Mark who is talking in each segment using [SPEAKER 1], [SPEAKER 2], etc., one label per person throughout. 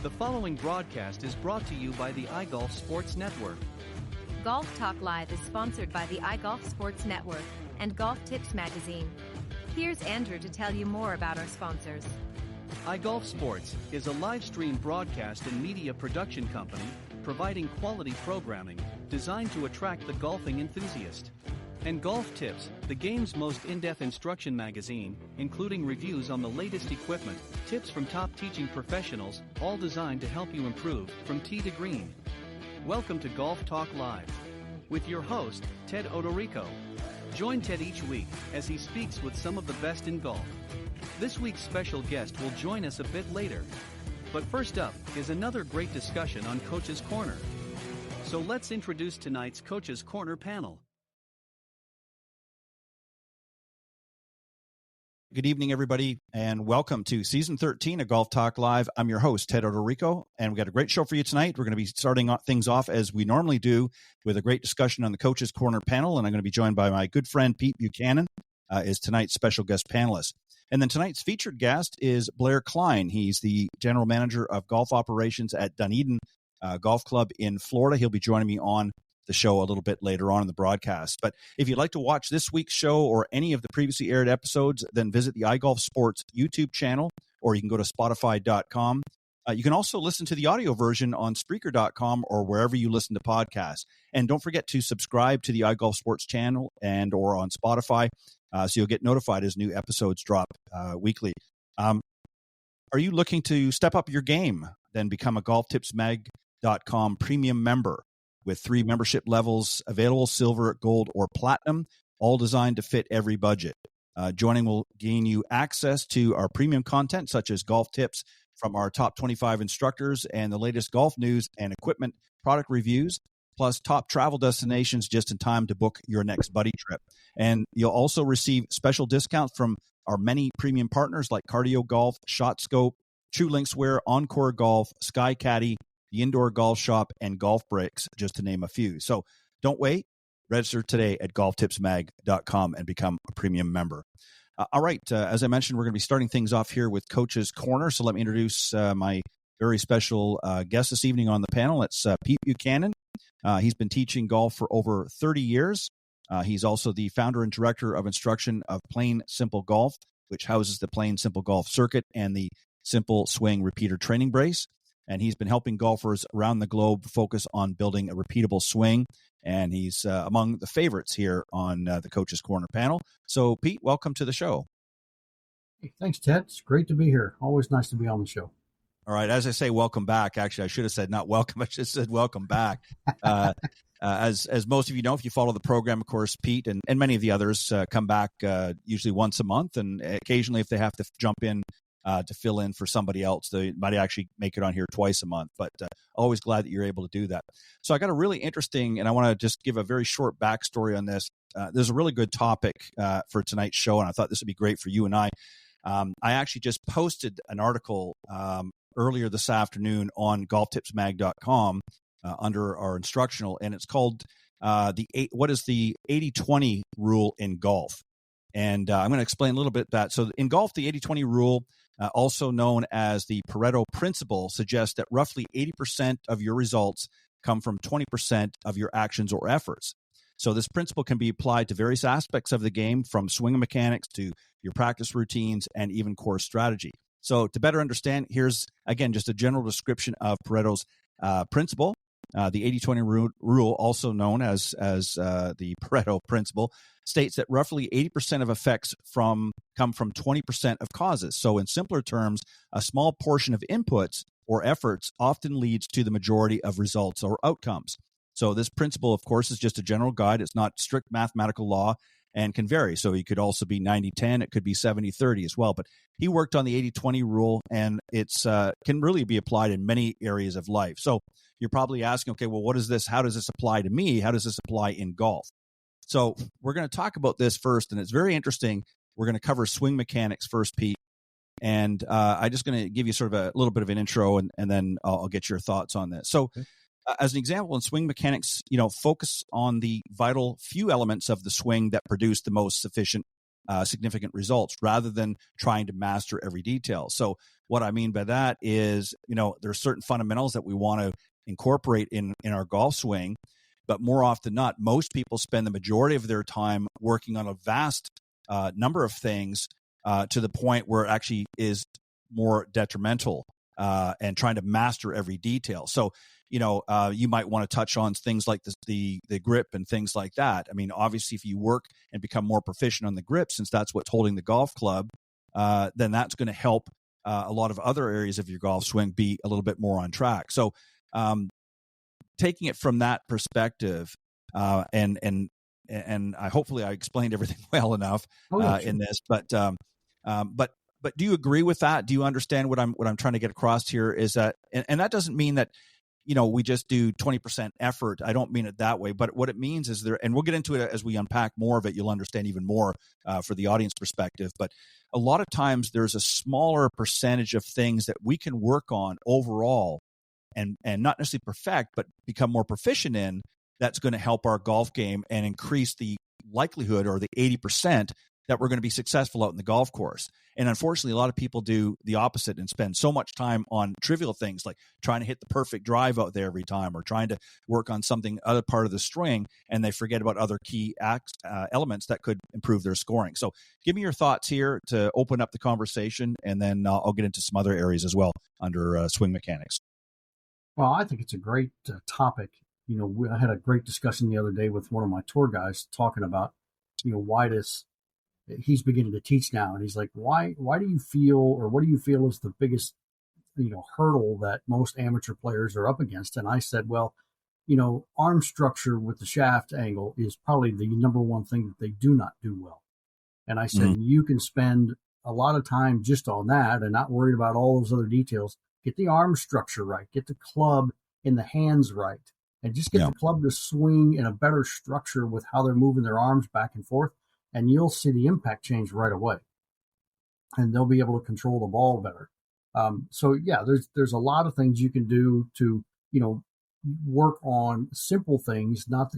[SPEAKER 1] The following broadcast is brought to you by the iGolf Sports Network.
[SPEAKER 2] Golf Talk Live is sponsored by the iGolf Sports Network and Golf Tips Magazine. Here's Andrew to tell you more about our sponsors.
[SPEAKER 1] iGolf Sports is a live stream broadcast and media production company providing quality programming designed to attract the golfing enthusiast. And Golf Tips, the game's most in-depth instruction magazine, including reviews on the latest equipment, tips from top teaching professionals, all designed to help you improve from tee to green. Welcome to Golf Talk Live with your host, Ted Odorico. Join Ted each week as he speaks with some of the best in golf. This week's special guest will join us a bit later. But first up is another great discussion on Coach's Corner. So let's introduce tonight's Coach's Corner panel.
[SPEAKER 3] Good evening, everybody, and welcome to Season 13 of Golf Talk Live. I'm your host, Ted Odorico, and we got a great show for you tonight. We're going to be starting things off as we normally do with a great discussion on the Coach's Corner panel, and I'm going to be joined by my good friend, Pete Buchanan, is tonight's special guest panelist. And then tonight's featured guest is Blair Kline. He's the general manager of golf operations at Dunedin Golf Club in Florida. He'll be joining me on the show a little bit later on in the broadcast. But if you'd like to watch this week's show or any of the previously aired episodes, then visit the iGolf Sports YouTube channel, or you can go to Spotify.com. You can also listen to the audio version on Spreaker.com or wherever you listen to podcasts. And don't forget to subscribe to the iGolf Sports channel and or on Spotify, so you'll get notified as new episodes drop weekly. Are you looking to step up your game? Then become a GolfTipsMag.com premium member with 3 membership levels available: silver, gold, or platinum, all designed to fit every budget. Joining will gain you access to our premium content, such as golf tips from our top 25 instructors and the latest golf news and equipment product reviews, plus top travel destinations just in time to book your next buddy trip. And you'll also receive special discounts from our many premium partners like Cardio Golf, ShotScope, True Linkswear, Encore Golf, Sky Caddy, the Indoor Golf Shop, and Golf Bricks, just to name a few. So don't wait. Register today at golftipsmag.com and become a premium member. All right. As I mentioned, we're going to be starting things off here with Coach's Corner. So let me introduce my very special guest this evening on the panel. It's Pete Buchanan. He's been teaching golf for over 30 years. He's also the founder and director of instruction of Plain Simple Golf, which houses the Plain Simple Golf Circuit and the Simple Swing Repeater Training Brace. And he's been helping golfers around the globe focus on building a repeatable swing. And he's among the favorites here on the Coach's Corner panel. So, Pete, welcome to the show.
[SPEAKER 4] Hey, thanks, Ted. It's great to be here. Always nice to be on the show.
[SPEAKER 3] All right. As I say, welcome back. Actually, I should have said not welcome. I just said welcome back. As most of you know, if you follow the program, of course, Pete and many of the others come back usually once a month. And occasionally, if they have to jump in to fill in for somebody else, they might actually make it on here twice a month, but always glad that you're able to do that. So I got a really interesting, and I want to just give a very short backstory on this. There's a really good topic for tonight's show, and I thought this would be great for you and I. I actually just posted an article earlier this afternoon on golftipsmag.com under our instructional, and it's called what is the 80-20 rule in golf? And I'm going to explain a little bit that. So in golf, the 80-20 rule, also known as the Pareto principle, suggests that roughly 80% of your results come from 20% of your actions or efforts. So this principle can be applied to various aspects of the game, from swing mechanics to your practice routines and even course strategy. So to better understand, here's, again, just a general description of Pareto's principle. The 80-20 rule, also known as the Pareto principle, states that roughly 80% of effects come from 20% of causes. So in simpler terms, a small portion of inputs or efforts often leads to the majority of results or outcomes. So this principle, of course, is just a general guide. It's not strict mathematical law and can vary. So it could also be 90-10. It could be 70-30 as well. But he worked on the 80-20 rule, and it's can really be applied in many areas of life. So you're probably asking, okay, well, what is this? How does this apply to me? How does this apply in golf? So we're going to talk about this first, and it's very interesting. We're going to cover swing mechanics first, Pete. And I'm just going to give you sort of a little bit of an intro, and then I'll get your thoughts on this. So as an example, in swing mechanics, focus on the vital few elements of the swing that produce the most sufficient significant results rather than trying to master every detail. So what I mean by that is, there's certain fundamentals that we want to incorporate in our golf swing, but more often than not, most people spend the majority of their time working on a vast number of things to the point where it actually is more detrimental and trying to master every detail. So, you might want to touch on things like the grip and things like that. I mean, obviously, if you work and become more proficient on the grip, since that's what's holding the golf club, then that's going to help a lot of other areas of your golf swing be a little bit more on track. So, taking it from that perspective, and hopefully I explained everything well enough in this, but do you agree with that? Do you understand what I'm trying to get across here? Is that, and that doesn't mean that, we just do 20% effort. I don't mean it that way, but what it means is and we'll get into it as we unpack more of it. You'll understand even more for the audience perspective. But a lot of times there's a smaller percentage of things that we can work on overall and not necessarily perfect, but become more proficient in, that's going to help our golf game and increase the likelihood, or the 80%, that we're going to be successful out in the golf course. And unfortunately, a lot of people do the opposite and spend so much time on trivial things like trying to hit the perfect drive out there every time, or trying to work on something other part of the string, and they forget about other key elements that could improve their scoring. So give me your thoughts here to open up the conversation, and then I'll get into some other areas as well under swing mechanics.
[SPEAKER 4] Well, I think it's a great topic. I had a great discussion the other day with one of my tour guys talking about, why he's beginning to teach now. And he's like, why do you feel, or what do you feel is the biggest, hurdle that most amateur players are up against? And I said, well, arm structure with the shaft angle is probably the number one thing that they do not do well. And I said, you can spend a lot of time just on that and not worried about all those other details. Get the arm structure right, get the club in the hands right, and just get the club to swing in a better structure with how they're moving their arms back and forth. And you'll see the impact change right away, and they'll be able to control the ball better. So yeah, there's a lot of things you can do to, work on simple things, not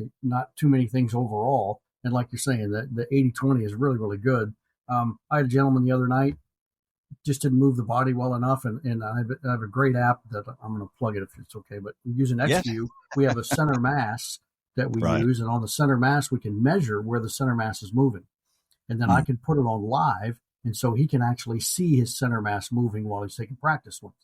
[SPEAKER 4] too many things overall. And like you're saying, the 80-20 is really, really good. I had a gentleman the other night, just didn't move the body well enough. And I have a great app that I'm going to plug it if it's okay, but using XView, we have a center mass that we use. And on the center mass, we can measure where the center mass is moving. And then I can put it on live. And so he can actually see his center mass moving while he's taking practice swings.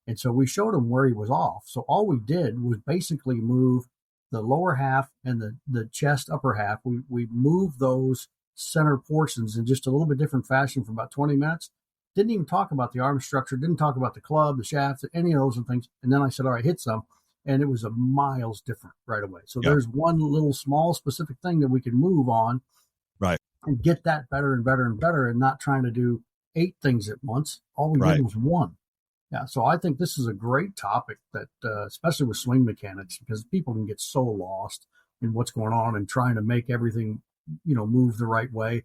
[SPEAKER 4] And so we showed him where he was off. So all we did was basically move the lower half and the chest upper half. We moved those center portions in just a little bit different fashion for about 20 minutes. Didn't even talk about the arm structure, didn't talk about the club, the shaft, any of those things. And then I said, all right, hit some. And it was a miles different right away. So there's one little small specific thing that we can move on,
[SPEAKER 3] right,
[SPEAKER 4] and get that better and better and better, and not trying to do 8 things at once. All we did was 1. Yeah. So I think this is a great topic that, especially with swing mechanics, because people can get so lost in what's going on and trying to make everything, move the right way.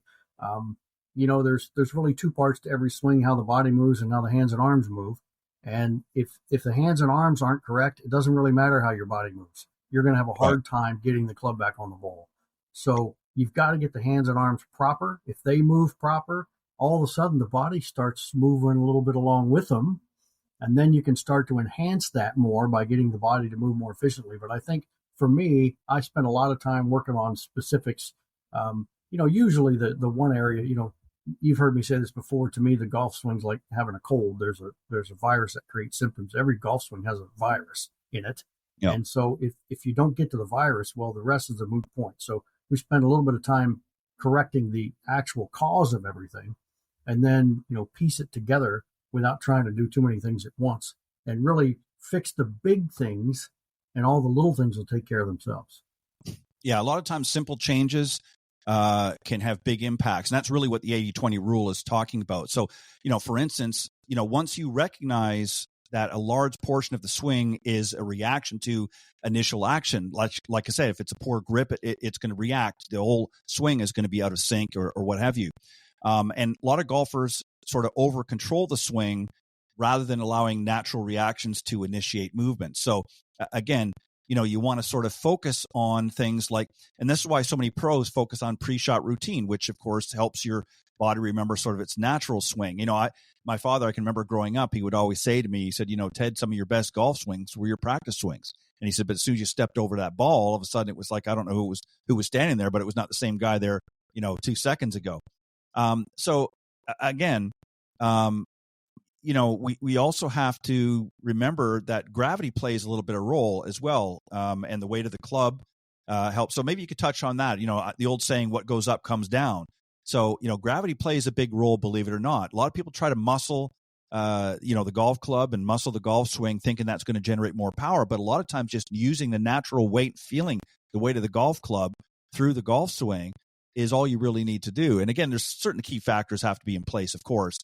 [SPEAKER 4] There's really 2 parts to every swing: how the body moves and how the hands and arms move. And if the hands and arms aren't correct, it doesn't really matter how your body moves. You're going to have a hard time getting the club back on the ball. So you've got to get the hands and arms proper. If they move proper, all of a sudden the body starts moving a little bit along with them. And then you can start to enhance that more by getting the body to move more efficiently. But I think for me, I spend a lot of time working on specifics. Usually the one area, you've heard me say this before. To me, the golf swing's like having a cold. There's a virus that creates symptoms. Every golf swing has a virus in it. Yep. And so if you don't get to the virus, well, the rest is a moot point. So we spend a little bit of time correcting the actual cause of everything, and then, piece it together without trying to do too many things at once, and really fix the big things, and all the little things will take care of themselves.
[SPEAKER 3] Yeah. A lot of times simple changes can have big impacts. And that's really what the 80-20 rule is talking about. So, for instance, once you recognize that a large portion of the swing is a reaction to initial action, like I said, if it's a poor grip, it's going to react. The whole swing is going to be out of sync or what have you. And a lot of golfers sort of over control the swing rather than allowing natural reactions to initiate movement. So again, you want to sort of focus on things like, and this is why so many pros focus on pre-shot routine, which of course helps your body remember sort of its natural swing. My father, I can remember growing up, he would always say to me, he said, Ted, some of your best golf swings were your practice swings. And he said, but as soon as you stepped over that ball, all of a sudden it was like, I don't know who was standing there, but it was not the same guy there, 2 seconds ago. So again, we also have to remember that gravity plays a little bit of role as well. And the weight of the club helps. So maybe you could touch on that, the old saying, what goes up comes down. So, gravity plays a big role, believe it or not. A lot of people try to muscle, the golf club and muscle the golf swing, thinking that's going to generate more power. But a lot of times just using the natural weight, feeling the weight of the golf club through the golf swing is all you really need to do. And again, there's certain key factors have to be in place, of course.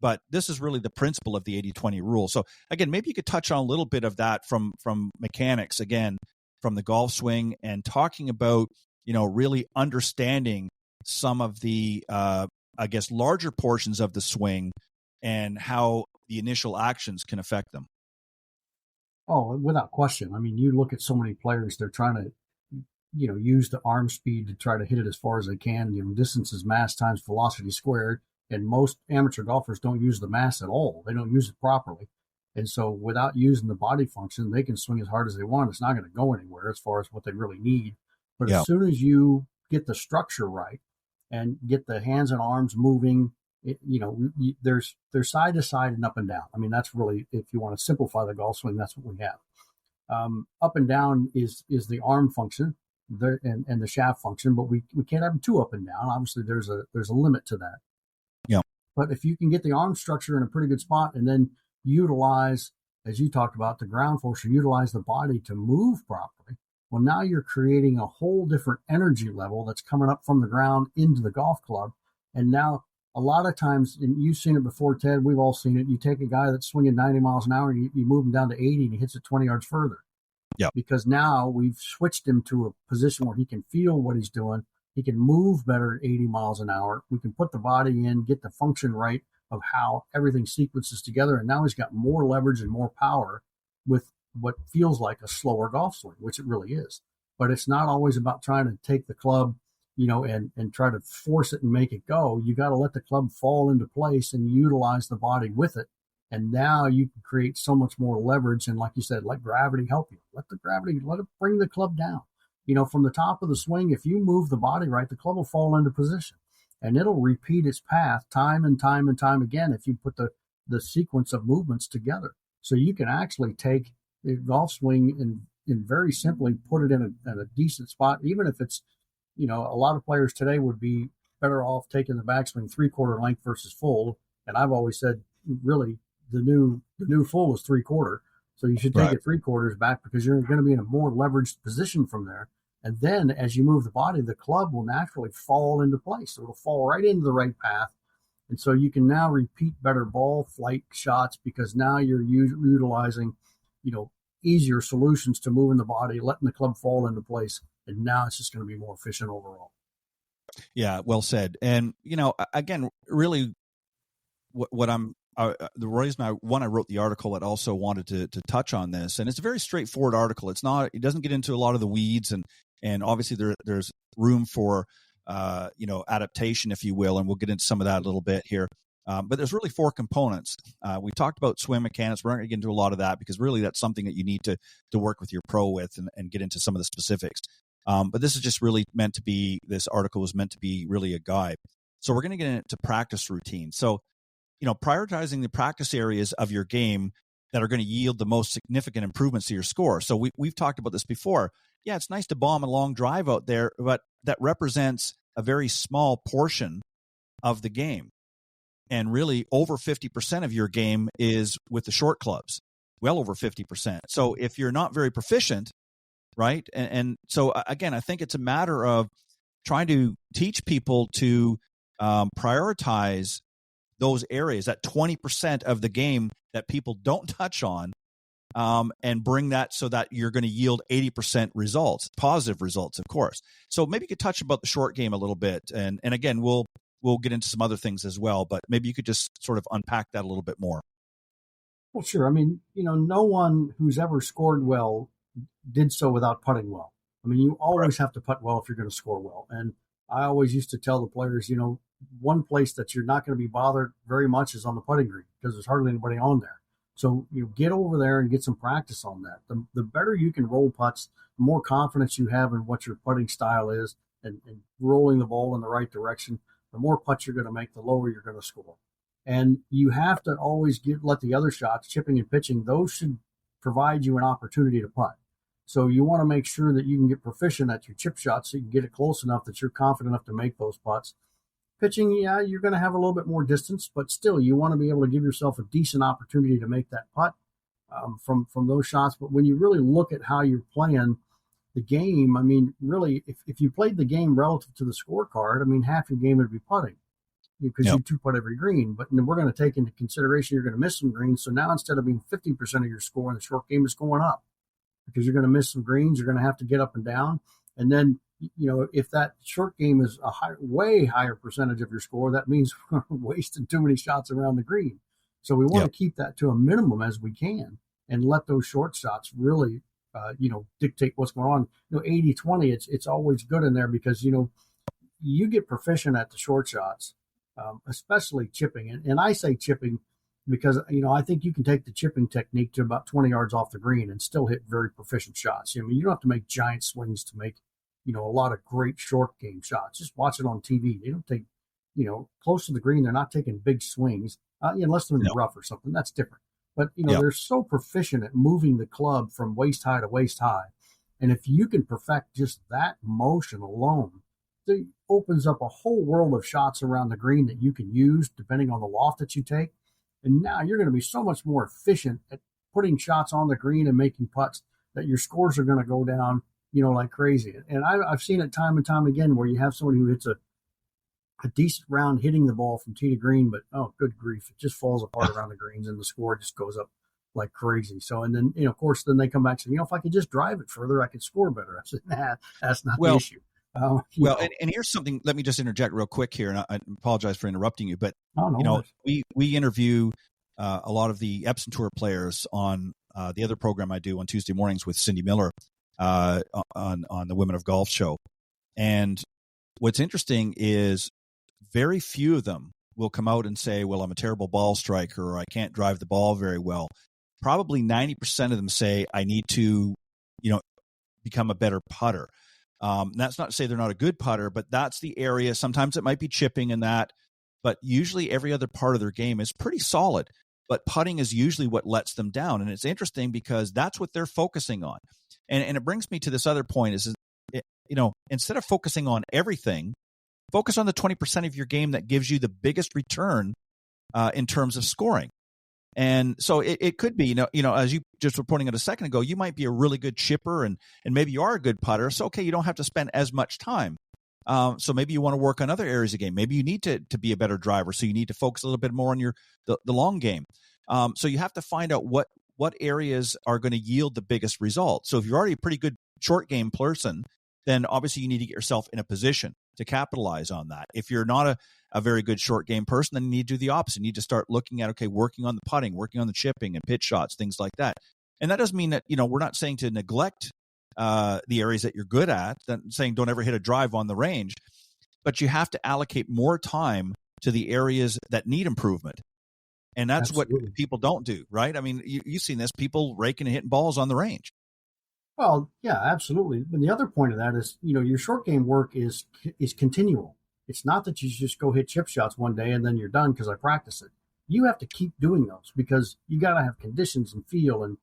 [SPEAKER 3] But this is really the principle of the 80-20 rule. So again, maybe you could touch on a little bit of that from mechanics, again, from the golf swing, and talking about, really understanding some of the, larger portions of the swing and how the initial actions can affect them.
[SPEAKER 4] Oh, without question. I mean, you look at so many players, they're trying to, use the arm speed to try to hit it as far as they can. Distance is mass times velocity squared. And most amateur golfers don't use the mass at all. They don't use it properly. And so without using the body function, they can swing as hard as they want. It's not going to go anywhere as far as what they really need. But as soon as you get the structure right and get the hands and arms moving, they're side to side and up and down. I mean, that's really, if you want to simplify the golf swing, that's what we have. Up and down is the arm function and the shaft function, but we can't have them too up and down. Obviously, there's a limit to that. But if you can get the arm structure in a pretty good spot and then utilize, as you talked about, the ground force, or utilize the body to move properly, well, now you're creating a whole different energy level that's coming up from the ground into the golf club. And now a lot of times, and you've seen it before, Ted, we've all seen it, you take a guy that's swinging 90 miles an hour and you move him down to 80 and he hits it 20 yards further.
[SPEAKER 3] Yeah.
[SPEAKER 4] Because now we've switched him to a position where he can feel what he's doing. He can move better at 80 miles an hour. We can put the body in, get the function right of how everything sequences together. And now he's got more leverage and more power with what feels like a slower golf swing, which it really is. But it's not always about trying to take the club, and try to force it and make it go. You got to let the club fall into place and utilize the body with it. And now you can create so much more leverage. And like you said, let gravity help you. Let it bring the club down. From the top of the swing, if you move the body right, the club will fall into position and it'll repeat its path time and time and time again if you put the sequence of movements together. So you can actually take the golf swing and very simply put it in a decent spot, even if it's, a lot of players today would be better off taking the backswing 3/4 length versus full. And I've always said, really, the new full is 3/4. So you should take it 3/4 back because you're going to be in a more leveraged position from there. And then as you move the body, the club will naturally fall into place. So it'll fall right into the right path. And so you can now repeat better ball flight shots because now you're utilizing, easier solutions to moving the body, letting the club fall into place. And now it's just going to be more efficient overall.
[SPEAKER 3] Yeah, well said. And, again, really what I'm, the reason I wrote the article, I also wanted to touch on this, and it's a very straightforward article. It doesn't get into a lot of the weeds, and obviously there's room for adaptation, if you will, and we'll get into some of that a little bit here. But there's really 4 components. We talked about swim mechanics. We're not going to get into a lot of that because really that's something that you need to work with your pro with and get into some of the specifics. But this is just really this article was meant to be really a guide. So we're going to get into practice routine. So prioritizing the practice areas of your game that are going to yield the most significant improvements to your score. So we've talked about this before. Yeah, it's nice to bomb a long drive out there, but that represents a very small portion of the game. And really over 50% of your game is with the short clubs, well over 50%. So if you're not very proficient, right? And so again, I think it's a matter of trying to teach people to prioritize those areas, that 20% of the game that people don't touch on, and bring that so that you're going to yield 80% results, positive results, of course. So maybe you could touch about the short game a little bit. And again, we'll get into some other things as well, but maybe you could just sort of unpack that a little bit more.
[SPEAKER 4] Well, sure. I mean, no one who's ever scored well did so without putting well. I mean, you always have to putt well if you're going to score well. And I always used to tell the players, one place that you're not going to be bothered very much is on the putting green because there's hardly anybody on there. So get over there and get some practice on that. The better you can roll putts, the more confidence you have in what your putting style is and rolling the ball in the right direction, the more putts you're going to make, the lower you're going to score. And you have to always let the other shots, chipping and pitching, those should provide you an opportunity to putt. So you want to make sure that you can get proficient at your chip shots so you can get it close enough that you're confident enough to make those putts. Pitching, yeah, you're going to have a little bit more distance, but still you want to be able to give yourself a decent opportunity to make that putt from those shots. But when you really look at how you're playing the game, I mean, really, if you played the game relative to the scorecard, I mean, half your game would be putting because you two-putt every green. But we're going to take into consideration you're going to miss some greens. So now instead of being 50% of your score in the short game, is going up because you're going to miss some greens. You're going to have to get up and down. And then, if that short game is a way higher percentage of your score, that means we're wasting too many shots around the green. So we want to keep that to a minimum as we can and let those short shots really, dictate what's going on. 80-20, it's always good in there because, you get proficient at the short shots, especially chipping. And I say chipping because, I think you can take the chipping technique to about 20 yards off the green and still hit very proficient shots. I mean, you don't have to make giant swings to make, a lot of great short game shots. Just watch it on TV. They don't take, close to the green. They're not taking big swings unless they're in the rough or something. That's different. But, they're so proficient at moving the club from waist high to waist high. And if you can perfect just that motion alone, it opens up a whole world of shots around the green that you can use depending on the loft that you take. And now you're going to be so much more efficient at putting shots on the green and making putts that your scores are going to go down, like crazy. And I've seen it time and time again where you have somebody who hits a decent round hitting the ball from tee to green, but oh, good grief, it just falls apart around the greens and the score just goes up like crazy. So, and then, of course, then they come back and say, if I could just drive it further, I could score better. I said, nah, that's not the issue.
[SPEAKER 3] And here's something, let me just interject real quick here, and I apologize for interrupting you, but, we interview a lot of the Epson Tour players on the other program I do on Tuesday mornings with Cindy Miller on the Women of Golf show. And what's interesting is very few of them will come out and say, well, I'm a terrible ball striker or I can't drive the ball very well. Probably 90% of them say I need to, become a better putter. That's not to say they're not a good putter, but that's the area. Sometimes it might be chipping and that, but usually every other part of their game is pretty solid. But putting is usually what lets them down. And it's interesting because that's what they're focusing on. And it brings me to this other point is, instead of focusing on everything, focus on the 20% of your game that gives you the biggest return in terms of scoring. And so it could be, as you just were pointing out a second ago, you might be a really good chipper and maybe you are a good putter. So, okay, you don't have to spend as much time. So maybe you want to work on other areas of the game. Maybe you need to be a better driver. So you need to focus a little bit more on the long game. So you have to find out what areas are going to yield the biggest results. So if you're already a pretty good short game person, then obviously you need to get yourself in a position to capitalize on that. If you're not a very good short game person, then you need to do the opposite. You need to start looking at, working on the putting, working on the chipping and pitch shots, things like that. And that doesn't mean that, we're not saying to neglect the areas that you're good at, saying don't ever hit a drive on the range, but you have to allocate more time to the areas that need improvement. And that's Absolutely. What people don't do, right? I mean, you've seen this, people raking and hitting balls on the range.
[SPEAKER 4] Well, yeah, absolutely. And the other point of that is, your short game work is continual. It's not that you just go hit chip shots one day and then you're done because I practice it. You have to keep doing those because you got to have conditions and feel and,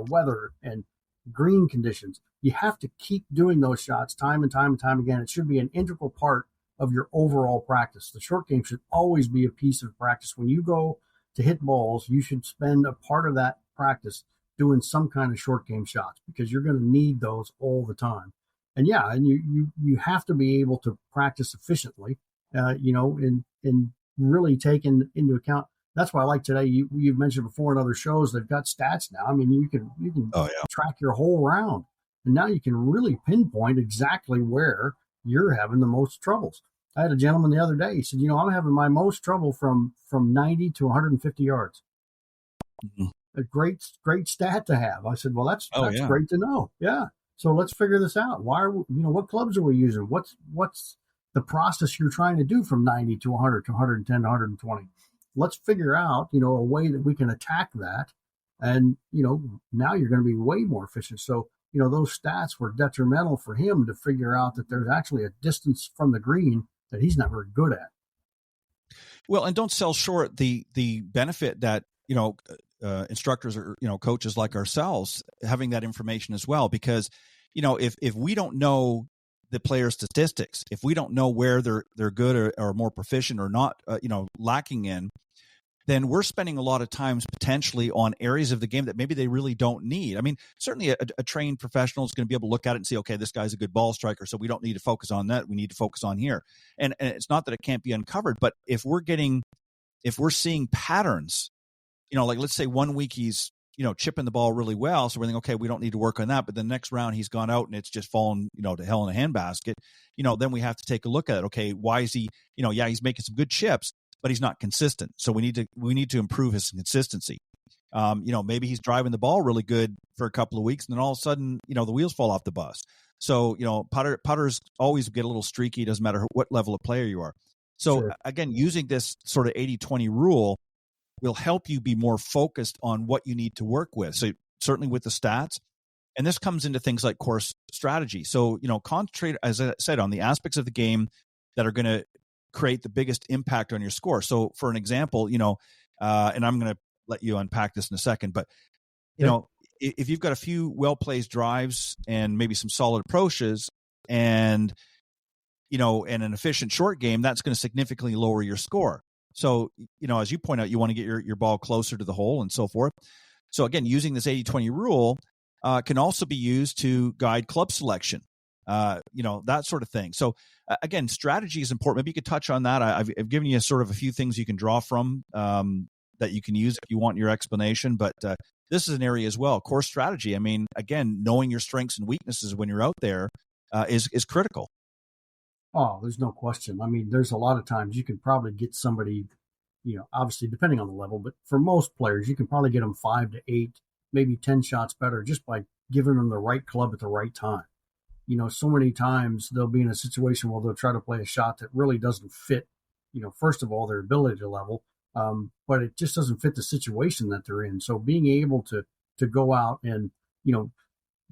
[SPEAKER 4] weather and green conditions. You have to keep doing those shots time and time and time again. It should be an integral part of your overall practice. The short game should always be a piece of practice. When you go to hit balls, you should spend a part of that practice doing some kind of short game shots because you're going to need those all the time. And yeah, and you have to be able to practice efficiently, and really taking into account. That's why I like today. You've mentioned before in other shows, they've got stats now. I mean, you can track your whole round, and now you can really pinpoint exactly where you're having the most troubles. I had a gentleman the other day. He said, I'm having my most trouble from 90 to 150 yards.
[SPEAKER 3] Mm-hmm.
[SPEAKER 4] a great stat to have. I said, well, that's
[SPEAKER 3] yeah.
[SPEAKER 4] great to know. Yeah. So let's figure this out. Why are we, what clubs are we using? What's the process you're trying to do from 90 to 100 to 110 to 120? Let's figure out, a way that we can attack that. And, now you're going to be way more efficient. So, those stats were detrimental for him to figure out that there's actually a distance from the green that he's not very good at.
[SPEAKER 3] Well, and don't sell short the benefit that, instructors or, coaches like ourselves having that information as well, because, if we don't know the player's statistics, if we don't know where they're good or more proficient or not, lacking in, then we're spending a lot of times potentially on areas of the game that maybe they really don't need. I mean, certainly a trained professional is going to be able to look at it and say, okay, this guy's a good ball striker, so we don't need to focus on that. We need to focus on here. And it's not that it can't be uncovered, but if we're seeing patterns, like let's say 1 week he's, chipping the ball really well, so we're thinking, okay, we don't need to work on that. But the next round he's gone out and it's just fallen, to hell in a handbasket. Then we have to take a look at it. Okay, why is he, he's making some good chips, but he's not consistent. So we need to improve his consistency. Maybe he's driving the ball really good for a couple of weeks, and then all of a sudden, the wheels fall off the bus. So, putters always get a little streaky. Doesn't matter what level of player you are. So
[SPEAKER 4] Sure.
[SPEAKER 3] Again, using this sort of 80-20 rule will help you be more focused on what you need to work with. So certainly with the stats, and this comes into things like course strategy. So, concentrate, as I said, on the aspects of the game that are going to create the biggest impact on your score. So for an example, and I'm going to let you unpack this in a second, but if you've got a few well-placed drives and maybe some solid approaches and an efficient short game, that's going to significantly lower your score. So, as you point out, you want to get your ball closer to the hole and so forth. So again, using this 80-20 rule can also be used to guide club selection, that sort of thing. So again, strategy is important. Maybe you could touch on that. I've given you sort of a few things you can draw from that you can use if you want your explanation, but this is an area as well. Course strategy. I mean, again, knowing your strengths and weaknesses when you're out there is critical.
[SPEAKER 4] Oh, there's no question. I mean, there's a lot of times you can probably get somebody, obviously depending on the level, but for most players, you can probably get them 5 to 8, maybe 10 shots better just by giving them the right club at the right time. So many times they'll be in a situation where they'll try to play a shot that really doesn't fit, first of all, their ability level, but it just doesn't fit the situation that they're in. So being able to go out and,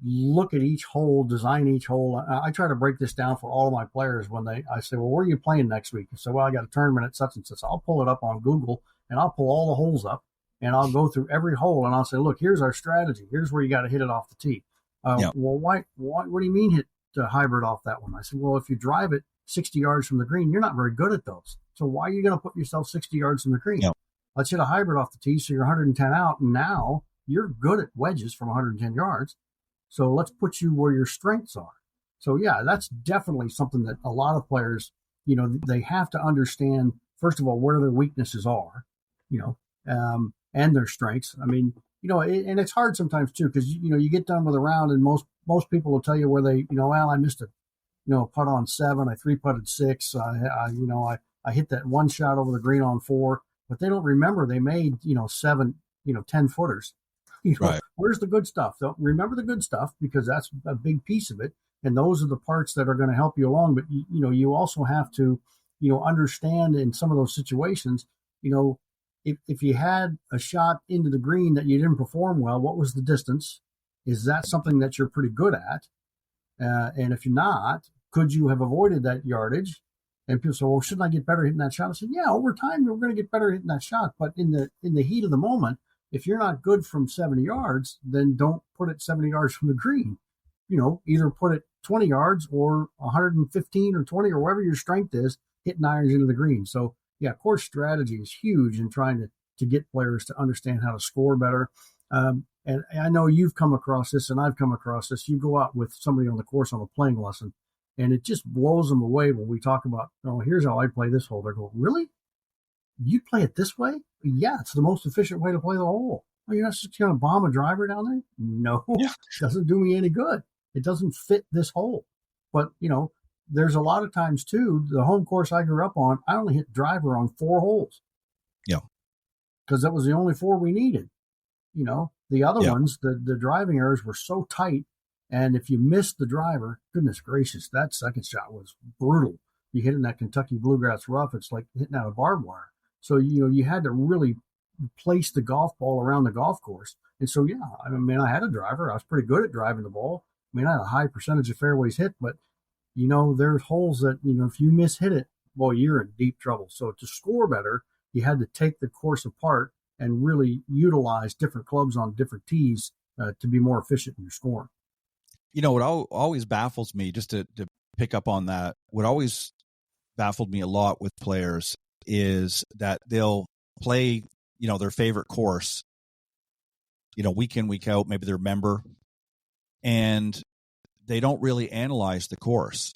[SPEAKER 4] look at each hole, design each hole. I try to break this down for all of my players when I say, well, where are you playing next week? So, well, I got a tournament at such and such. I'll pull it up on Google and I'll pull all the holes up and I'll go through every hole and I'll say, look, here's our strategy. Here's where you got to hit it off the tee. Well, why, what do you mean hit hybrid off that one? I said, well, if you drive it 60 yards from the green, you're not very good at those. So why are you going to put yourself 60 yards from the green? Yep. Let's hit a hybrid off the tee. So you're 110 out. And now you're good at wedges from 110 yards. So let's put you where your strengths are. So yeah, that's definitely something that a lot of players, they have to understand, first of all, where their weaknesses are, and their strengths. I mean, and it's hard sometimes too, because, you get done with a round and most people will tell you where they, well, I missed a, putt on 7, I 3-putted 6, I hit that one shot over the green on 4, but they don't remember they made, 7, 10 footers.
[SPEAKER 3] Right.
[SPEAKER 4] Where's the good stuff? So remember the good stuff because that's a big piece of it. And those are the parts that are going to help you along. But, you also have to, understand in some of those situations, if you had a shot into the green that you didn't perform well, what was the distance? Is that something that you're pretty good at? And if you're not, could you have avoided that yardage? And people say, well, shouldn't I get better hitting that shot? I said, yeah, over time, you're going to get better hitting that shot. But in the heat of the moment, if you're not good from 70 yards, then don't put it 70 yards from the green. Either put it 20 yards or 115 or 20 or wherever your strength is, hitting irons into the green. So, yeah, course strategy is huge in trying to get players to understand how to score better. And I know you've come across this and I've come across this. You go out with somebody on the course on a playing lesson, and it just blows them away when we talk about, here's how I play this hole. They're going, really? You play it this way? Yeah, it's the most efficient way to play the hole. Well, you're not just going to bomb a driver down there? No, It doesn't do me any good. It doesn't fit this hole. But, there's a lot of times, too, the home course I grew up on, I only hit driver on 4 holes.
[SPEAKER 3] Yeah.
[SPEAKER 4] Because that was the only 4 we needed. The other
[SPEAKER 3] Yeah.
[SPEAKER 4] ones, the driving areas were so tight. And if you missed the driver, goodness gracious, that second shot was brutal. You hit in that Kentucky bluegrass rough, it's like hitting out a barbed wire. So, you had to really place the golf ball around the golf course. And so, yeah, I mean, I had a driver. I was pretty good at driving the ball. I mean, I had a high percentage of fairways hit, but, there's holes that, if you mishit it, well, you're in deep trouble. So to score better, you had to take the course apart and really utilize different clubs on different tees to be more efficient in your scoring.
[SPEAKER 3] What always baffles me, just to pick up on that, what always baffled me a lot with players is that they'll play, their favorite course, week in, week out, maybe they're a member, and they don't really analyze the course.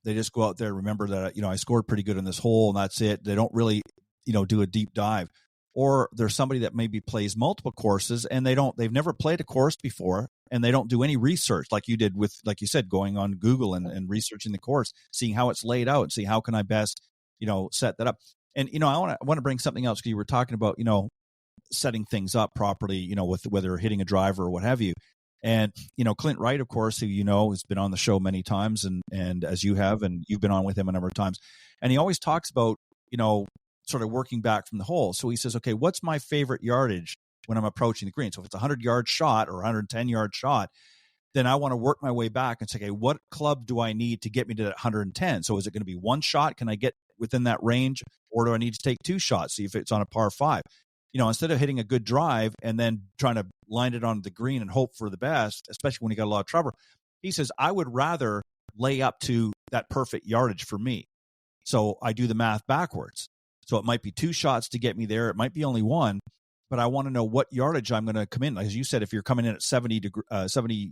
[SPEAKER 3] They just go out there, remember that, I scored pretty good in this hole and that's it. They don't really, do a deep dive. Or there's somebody that maybe plays multiple courses and they've never played a course before and they don't do any research like you did with, like you said, going on Google and researching the course, seeing how it's laid out and see how can I best, set that up. And, I want to bring something else because you were talking about, setting things up properly, with whether hitting a driver or what have you. And, Clint Wright, of course, who, has been on the show many times and as you have, and you've been on with him a number of times. And he always talks about, sort of working back from the hole. So he says, okay, what's my favorite yardage when I'm approaching the green? So if it's a 100-yard shot or a 110-yard shot, then I want to work my way back and say, okay, what club do I need to get me to that 110? So is it going to be one shot? Can I get within that range? Or do I need to take two shots? See if it's on a par 5. Instead of hitting a good drive and then trying to line it on the green and hope for the best, especially when you got a lot of trouble, he says, I would rather lay up to that perfect yardage for me. So I do the math backwards. So it might be 2 shots to get me there. It might be only 1, but I want to know what yardage I'm going to come in. As you said, if you're coming in at 70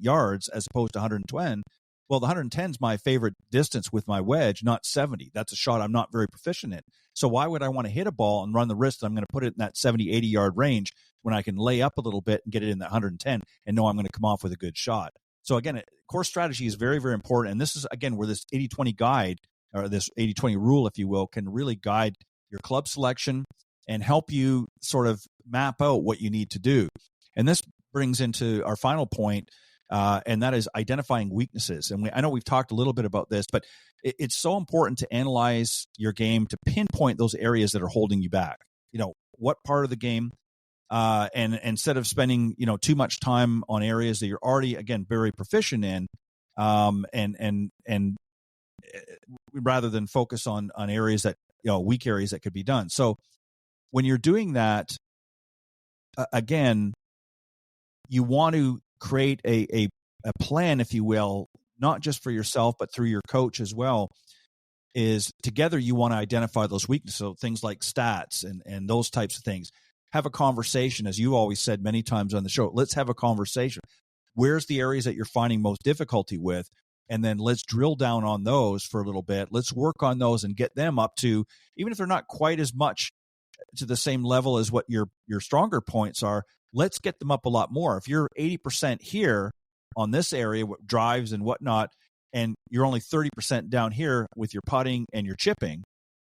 [SPEAKER 3] yards as opposed to 110, well, the 110 is my favorite distance with my wedge, not 70. That's a shot I'm not very proficient in. So why would I want to hit a ball and run the risk that I'm going to put it in that 70, 80-yard range when I can lay up a little bit and get it in that 110 and know I'm going to come off with a good shot? So again, course strategy is very, very important. And this is, again, where this 80-20 guide, or this 80-20 rule, if you will, can really guide your club selection and help you sort of map out what you need to do. And this brings into our final point, and that is identifying weaknesses. And I know we've talked a little bit about this, but it's so important to analyze your game, to pinpoint those areas that are holding you back. What part of the game, and instead of spending, too much time on areas that you're already, again, very proficient in, and rather than focus on areas that, weak areas that could be done. So when you're doing that, again, you want to create a plan, if you will, not just for yourself, but through your coach as well, is together you want to identify those weaknesses. So things like stats and those types of things. Have a conversation, as you always said many times on the show. Let's have a conversation. Where's the areas that you're finding most difficulty with? And then let's drill down on those for a little bit. Let's work on those and get them up to, even if they're not quite as much to the same level as what your stronger points are, let's get them up a lot more. If you're 80% here on this area, what drives and whatnot, and you're only 30% down here with your putting and your chipping,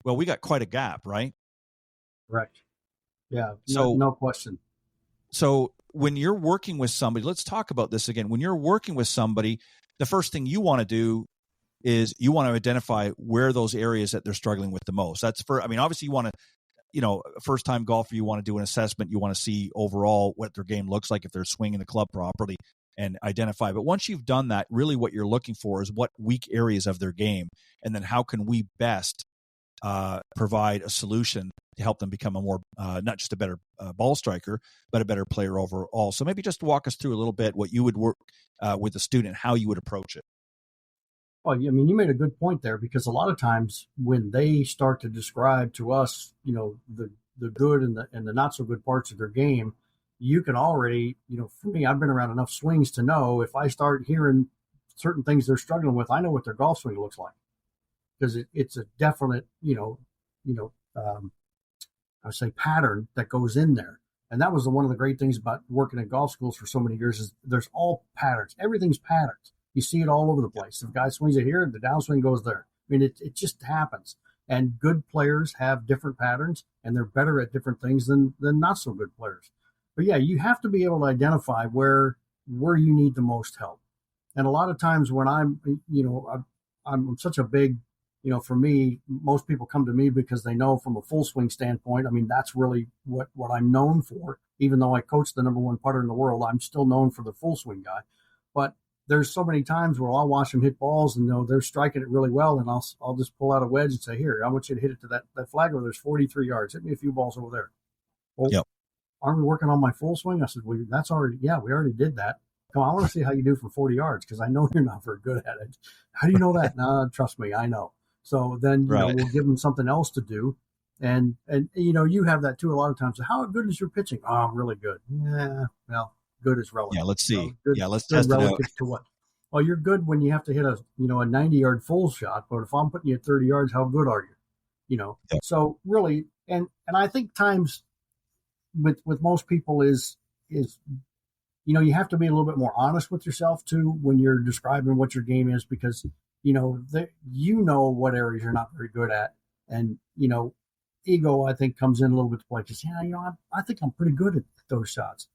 [SPEAKER 3] well, we got quite a gap, right?
[SPEAKER 4] Correct. Yeah,
[SPEAKER 3] so
[SPEAKER 4] no question.
[SPEAKER 3] So when you're working with somebody, let's talk about this again. When you're working with somebody, the first thing you want to do is you want to identify where those areas that they're struggling with the most. That's obviously you want to, first time golfer, you want to do an assessment. You want to see overall what their game looks like, if they're swinging the club properly, and identify. But once you've done that, really what you're looking for is what weak areas of their game, and then how can we best provide a solution to help them become a more, not just a better ball striker, but a better player overall. So maybe just walk us through a little bit what you would work with a student, how you would approach it.
[SPEAKER 4] Well, I mean, you made a good point there, because a lot of times when they start to describe to us, the good and the not so good parts of their game, you can already, for me, I've been around enough swings to know if I start hearing certain things they're struggling with, I know what their golf swing looks like, because it's a definite, I would say pattern that goes in there. And that was one of the great things about working at golf schools for so many years, is there's all patterns. Everything's patterns. You see it all over the place. If a guy swings it here, the downswing goes there. I mean, it just happens. And good players have different patterns, and they're better at different things than not so good players. But yeah, you have to be able to identify where you need the most help. And a lot of times when I'm such a big, for me, most people come to me because they know from a full swing standpoint. I mean, that's really what I'm known for. Even though I coach the number one putter in the world, I'm still known for the full swing guy. But there's so many times where I'll watch them hit balls and they're striking it really well, and I'll just pull out a wedge and say, here, I want you to hit it to that flag where there's 43 yards. Hit me a few balls over there. Well,
[SPEAKER 3] yep.
[SPEAKER 4] Aren't we working on my full swing? I said, well, we already did that. Come on, I want to see how you do from 40 yards because I know you're not very good at it. How do you know that? No, trust me, I know. So then we'll give them something else to do. And you have that too a lot of times. So how good is your pitching? Oh, I'm really good. Yeah, well, good is relative.
[SPEAKER 3] Yeah, let's see.
[SPEAKER 4] Good,
[SPEAKER 3] let's test it out.
[SPEAKER 4] To what? Well, you're good when you have to hit a 90-yard full shot, but if I'm putting you at 30 yards, how good are you?
[SPEAKER 3] Yep.
[SPEAKER 4] So really, and I think times with most people is you have to be a little bit more honest with yourself too when you're describing what your game is, because what areas you're not very good at, and ego I think comes in a little bit to play because I think I'm pretty good at those shots,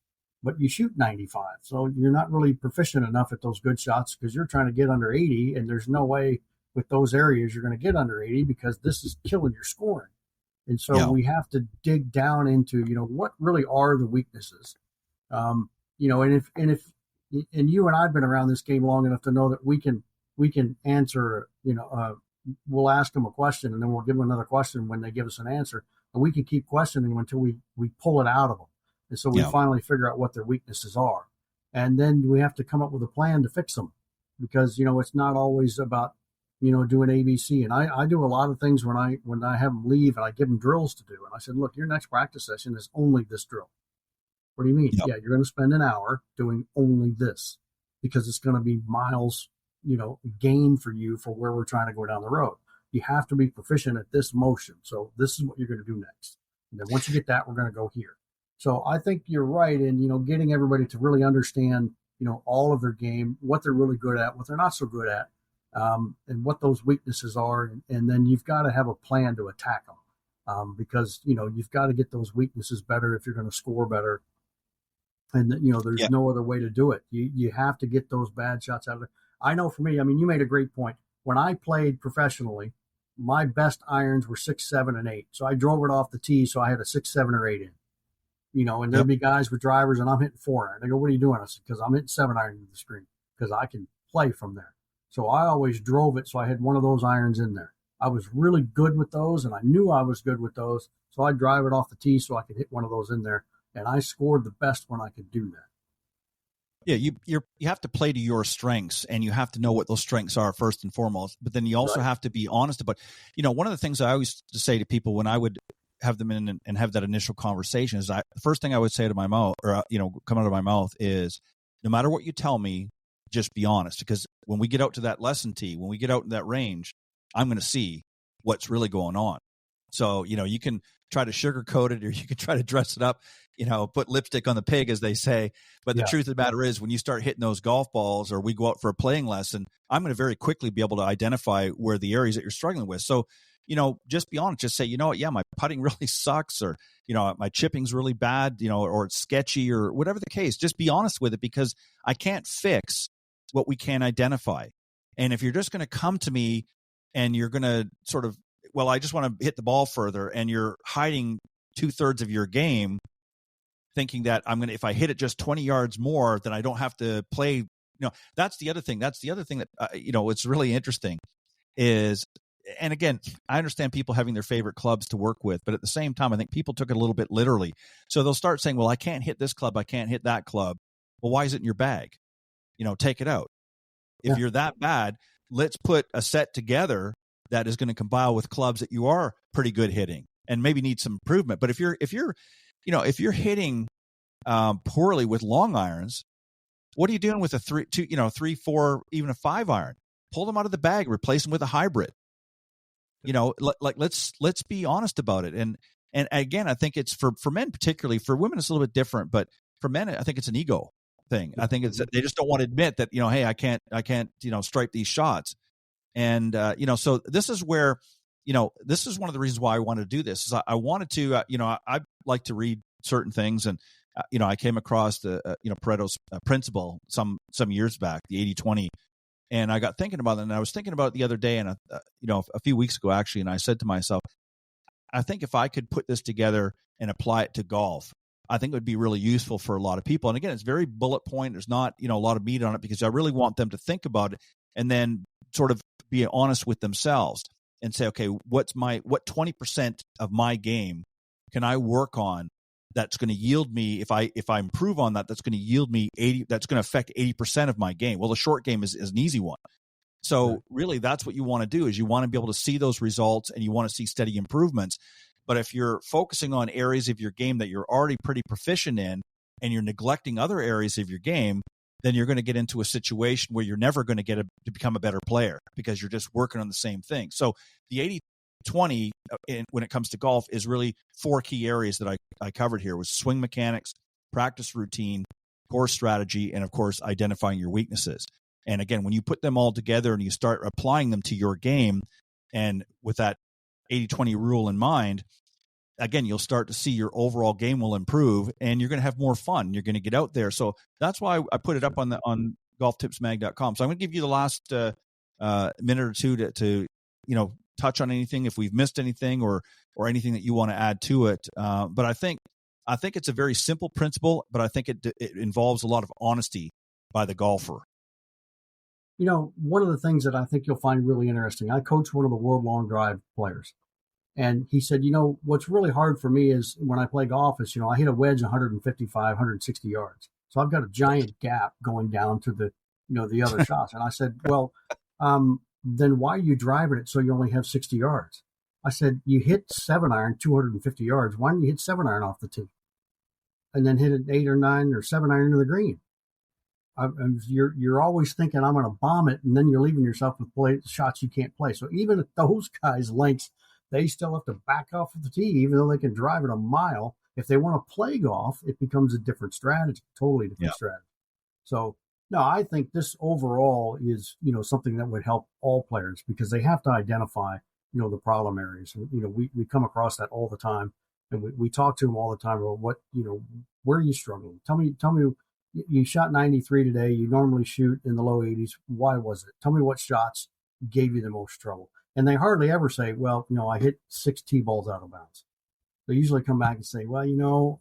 [SPEAKER 4] but you shoot 95, so you're not really proficient enough at those good shots because you're trying to get under 80, and there's no way with those areas you're going to get under 80 because this is killing your scoring. And so we have to dig down into what really are the weaknesses. And if you and I've been around this game long enough to know that we can answer, we'll ask them a question and then we'll give them another question when they give us an answer, and we can keep questioning them until we pull it out of them. And so we finally figure out what their weaknesses are. And then we have to come up with a plan to fix them, because, it's not always about, doing ABC. And I do a lot of things when I have them leave, and I give them drills to do. And I said, look, your next practice session is only this drill. What do you mean?
[SPEAKER 3] Yep.
[SPEAKER 4] Yeah, you're going to spend an hour doing only this, because it's going to be miles, gain for you for where we're trying to go down the road. You have to be proficient at this motion. So this is what you're going to do next. And then once you get that, we're going to go here. So I think you're right in, getting everybody to really understand, all of their game, what they're really good at, what they're not so good at, and what those weaknesses are. And then you've got to have a plan to attack them, because, you've got to get those weaknesses better if you're going to score better. And, there's no other way to do it. You have to get those bad shots out of there. I know for me, I mean, you made a great point. When I played professionally, my best irons were 6, 7, and 8. So I drove it off the tee, so I had a 6, 7, or 8 in. And there'd be guys with drivers, and I'm hitting 4 iron. They go, what are you doing? I said, because I'm hitting 7 iron into the screen, because I can play from there. So I always drove it, so I had one of those irons in there. I was really good with those, and I knew I was good with those. So I'd drive it off the tee so I could hit one of those in there. And I scored the best when I could do that.
[SPEAKER 3] Yeah, you have to play to your strengths, and you have to know what those strengths are first and foremost. But then you also have to be honest about, one of the things I always say to people when I would have them in and have that initial conversation is the first thing I would say to my mouth, or come out of my mouth, is no matter what you tell me, just be honest. Because when we get out to that lesson tee, when we get out in that range, I'm going to see what's really going on. So, you can try to sugarcoat it, or you can try to dress it up, put lipstick on the pig, as they say. But the truth of the matter is, when you start hitting those golf balls, or we go out for a playing lesson, I'm going to very quickly be able to identify where the areas that you're struggling with. So, just be honest. Just say, my putting really sucks, or, my chipping's really bad, or it's sketchy, or whatever the case. Just be honest with it, because I can't fix what we can't identify. And if you're just going to come to me and you're going to sort of, well, I just want to hit the ball further, and you're hiding 2/3 of your game, thinking that if I hit it just 20 yards more, then I don't have to play. That's the other thing. That's the other thing that, it's really interesting is, and again, I understand people having their favorite clubs to work with, but at the same time, I think people took it a little bit literally. So they'll start saying, well, I can't hit this club, I can't hit that club. Well, why is it in your bag? Take it out. If you're that bad, let's put a set together that is going to combine with clubs that you are pretty good hitting and maybe need some improvement. But if you're hitting poorly with long irons, what are you doing with a 3, 4, even a 5 iron? Pull them out of the bag, replace them with a hybrid. Let's be honest about it. And again, I think it's for men, particularly. For women, it's a little bit different, but for men, I think it's an ego thing. I think it's they just don't want to admit that, hey, I can't stripe these shots. And, so this is where, this is one of the reasons why I wanted to do this is I wanted to, I like to read certain things, and I came across the, Pareto's principle some years back, the 80-20. And I got thinking about it, and I was thinking about it the other day, and a few weeks ago actually, and I said to myself, I think if I could put this together and apply it to golf, I think it would be really useful for a lot of people. And again, it's very bullet point. There's not a lot of meat on it, because I really want them to think about it and then sort of be honest with themselves and say, okay, what 20% of my game can I work on that's going to yield me, if I improve on that, that's going to yield me 80, that's going to affect 80% of my game. Well, the short game is an easy one. So really, that's what you want to do, is you want to be able to see those results, and you want to see steady improvements. But if you're focusing on areas of your game that you're already pretty proficient in, and you're neglecting other areas of your game, then you're going to get into a situation where you're never going to get to become a better player, because you're just working on the same thing. So the 80-20 when it comes to golf is really 4 key areas that I covered here: was swing mechanics, practice routine, course strategy, and of course, identifying your weaknesses. And again, when you put them all together and you start applying them to your game, and with that 80-20 rule in mind, again, you'll start to see your overall game will improve, and you're going to have more fun. You're going to get out there. So that's why I put it up on golftipsmag.com. So I'm going to give you the last minute or two to touch on anything, if we've missed anything or anything that you want to add to it. But I think it's a very simple principle, but I think it involves a lot of honesty by the golfer.
[SPEAKER 4] One of the things that I think you'll find really interesting, I coach one of the World Long Drive players. And he said, what's really hard for me is when I play golf is, I hit a wedge 155, 160 yards. So I've got a giant gap going down to the other shots. And I said, well, then why are you driving it so you only have 60 yards? I said, you hit 7-iron 250 yards. Why don't you hit 7-iron off the tee? And then hit an 8 or 9 or 7-iron into the green. You're always thinking, I'm going to bomb it, and then you're leaving yourself with shots you can't play. So even at those guys' lengths, they still have to back off of the tee, even though they can drive it a mile. If they want to play golf, it becomes a different strategy, totally different strategy. So, no, I think this overall is, something that would help all players, because they have to identify, the problem areas. And, we come across that all the time, and we talk to them all the time about what, where are you struggling? Tell me, you shot 93 today. You normally shoot in the low 80s. Why was it? Tell me what shots gave you the most trouble. And they hardly ever say, well, I hit 6 tee balls out of bounds. They usually come back and say, well,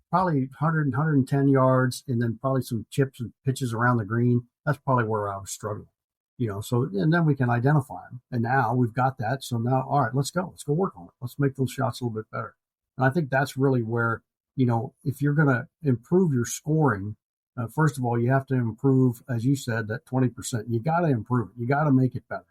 [SPEAKER 4] probably 100, 110 yards, and then probably some chips and pitches around the green. That's probably where I was struggling. So, and then we can identify them. And now we've got that. So now, all right, let's go. Let's go work on it. Let's make those shots a little bit better. And I think that's really where, if you're going to improve your scoring, first of all, you have to improve, as you said, that 20%. You got to improve it. You got to make it better.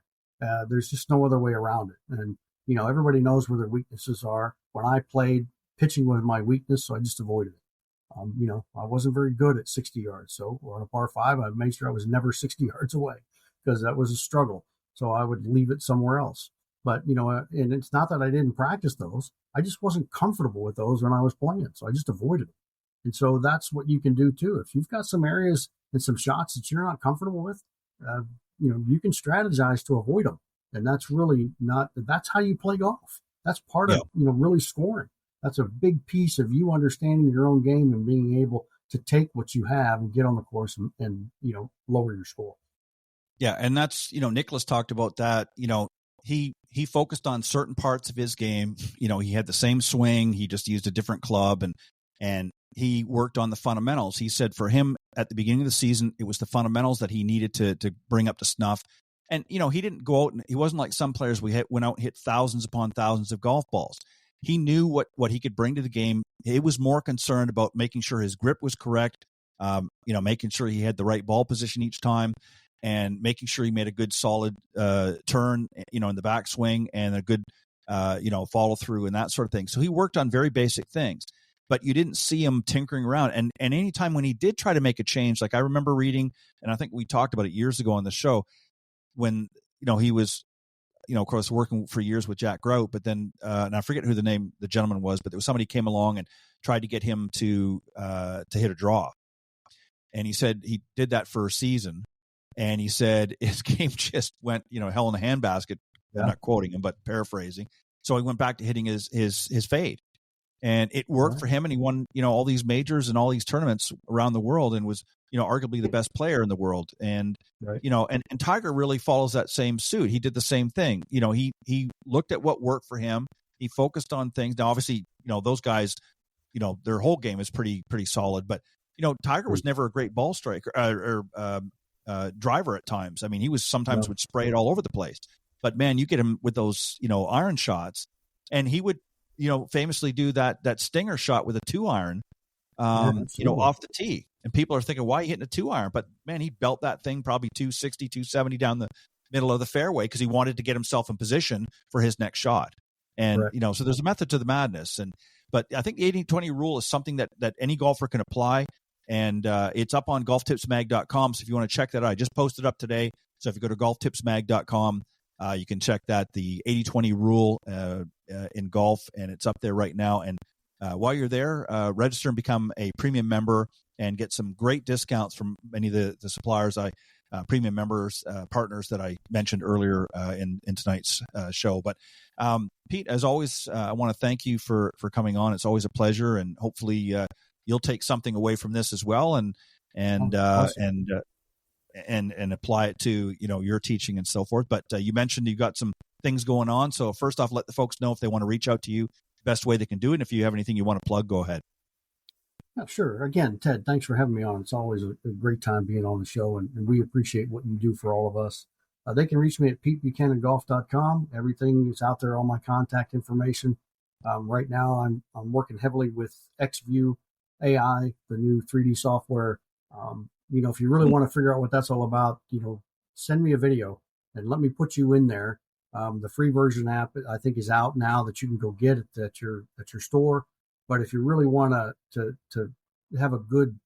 [SPEAKER 4] There's just no other way around it. And, everybody knows where their weaknesses are. When I played, pitching was my weakness, so I just avoided it. I wasn't very good at 60 yards. So on a par 5, I made sure I was never 60 yards away, because that was a struggle. So I would leave it somewhere else. But, and it's not that I didn't practice those. I just wasn't comfortable with those when I was playing. So I just avoided it. And so that's what you can do too. If you've got some areas and some shots that you're not comfortable with, you can strategize to avoid them. And that's really that's how you play golf. That's part of, really scoring. That's a big piece of you understanding your own game and being able to take what you have and get on the course and lower your score.
[SPEAKER 3] Yeah. And that's, Nicholas talked about that. He focused on certain parts of his game. He had the same swing. He just used a different club, and he worked on the fundamentals. He said for him at the beginning of the season, it was the fundamentals that he needed to bring up to snuff. And, he didn't go out, and he wasn't like some players went out and hit thousands upon thousands of golf balls. He knew what he could bring to the game. He was more concerned about making sure his grip was correct, making sure he had the right ball position each time, and making sure he made a good solid turn, in the backswing, and a good, follow through and that sort of thing. So he worked on very basic things, but you didn't see him tinkering around. And anytime when he did try to make a change, like I remember reading, and I think we talked about it years ago on the show, when, he was, of course, working for years with Jack Grout, but then, and I forget who the gentleman was, but there was somebody came along and tried to get him to hit a draw. And he said he did that for a season. And he said his game just went, hell in a handbasket. Yeah. I'm not quoting him, but paraphrasing. So he went back to hitting his fade. and it worked for him. And he won, all these majors and all these tournaments around the world, and was, arguably the best player in the world. And, and Tiger really follows that same suit. He did the same thing. He looked at what worked for him. He focused on things. Now, obviously, those guys, their whole game is pretty solid, but, Tiger was never a great ball striker or driver at times. I mean, he was sometimes would spray it all over the place, but man, you get him with those, iron shots, and he would, famously do that stinger shot with a 2-iron, off the tee. And people are thinking, why are you hitting a 2-iron? But man, he belt that thing probably 260, 270 down the middle of the fairway because he wanted to get himself in position for his next shot. And, so there's a method to the madness. But I think the 80-20 rule is something that any golfer can apply. And it's up on golftipsmag.com. So if you want to check that out, I just posted up today. So if you go to golftipsmag.com, you can check that, the 80-20 rule in golf, and it's up there right now. And while you're there, register and become a premium member and get some great discounts from many of the suppliers, premium members, partners that I mentioned earlier in tonight's show. But Pete, as always, I want to thank you for coming on. It's always a pleasure, and hopefully you'll take something away from this as well, and apply it to your teaching and so forth. But you mentioned you've got some things going on. So first off, let the folks know if they want to reach out to you, best way they can do it. And if you have anything you want to plug, go ahead.
[SPEAKER 4] Yeah, sure. Again, Ted, thanks for having me on. It's always a great time being on the show, and we appreciate what you do for all of us. They can reach me at PeteBuchananGolf.com. Everything is out there, all my contact information. Right now, I'm working heavily with XView AI, the new 3D software. If you really want to figure out what that's all about, send me a video and let me put you in there. The free version app, I think, is out now that you can go get it at your store. But if you really want to have a good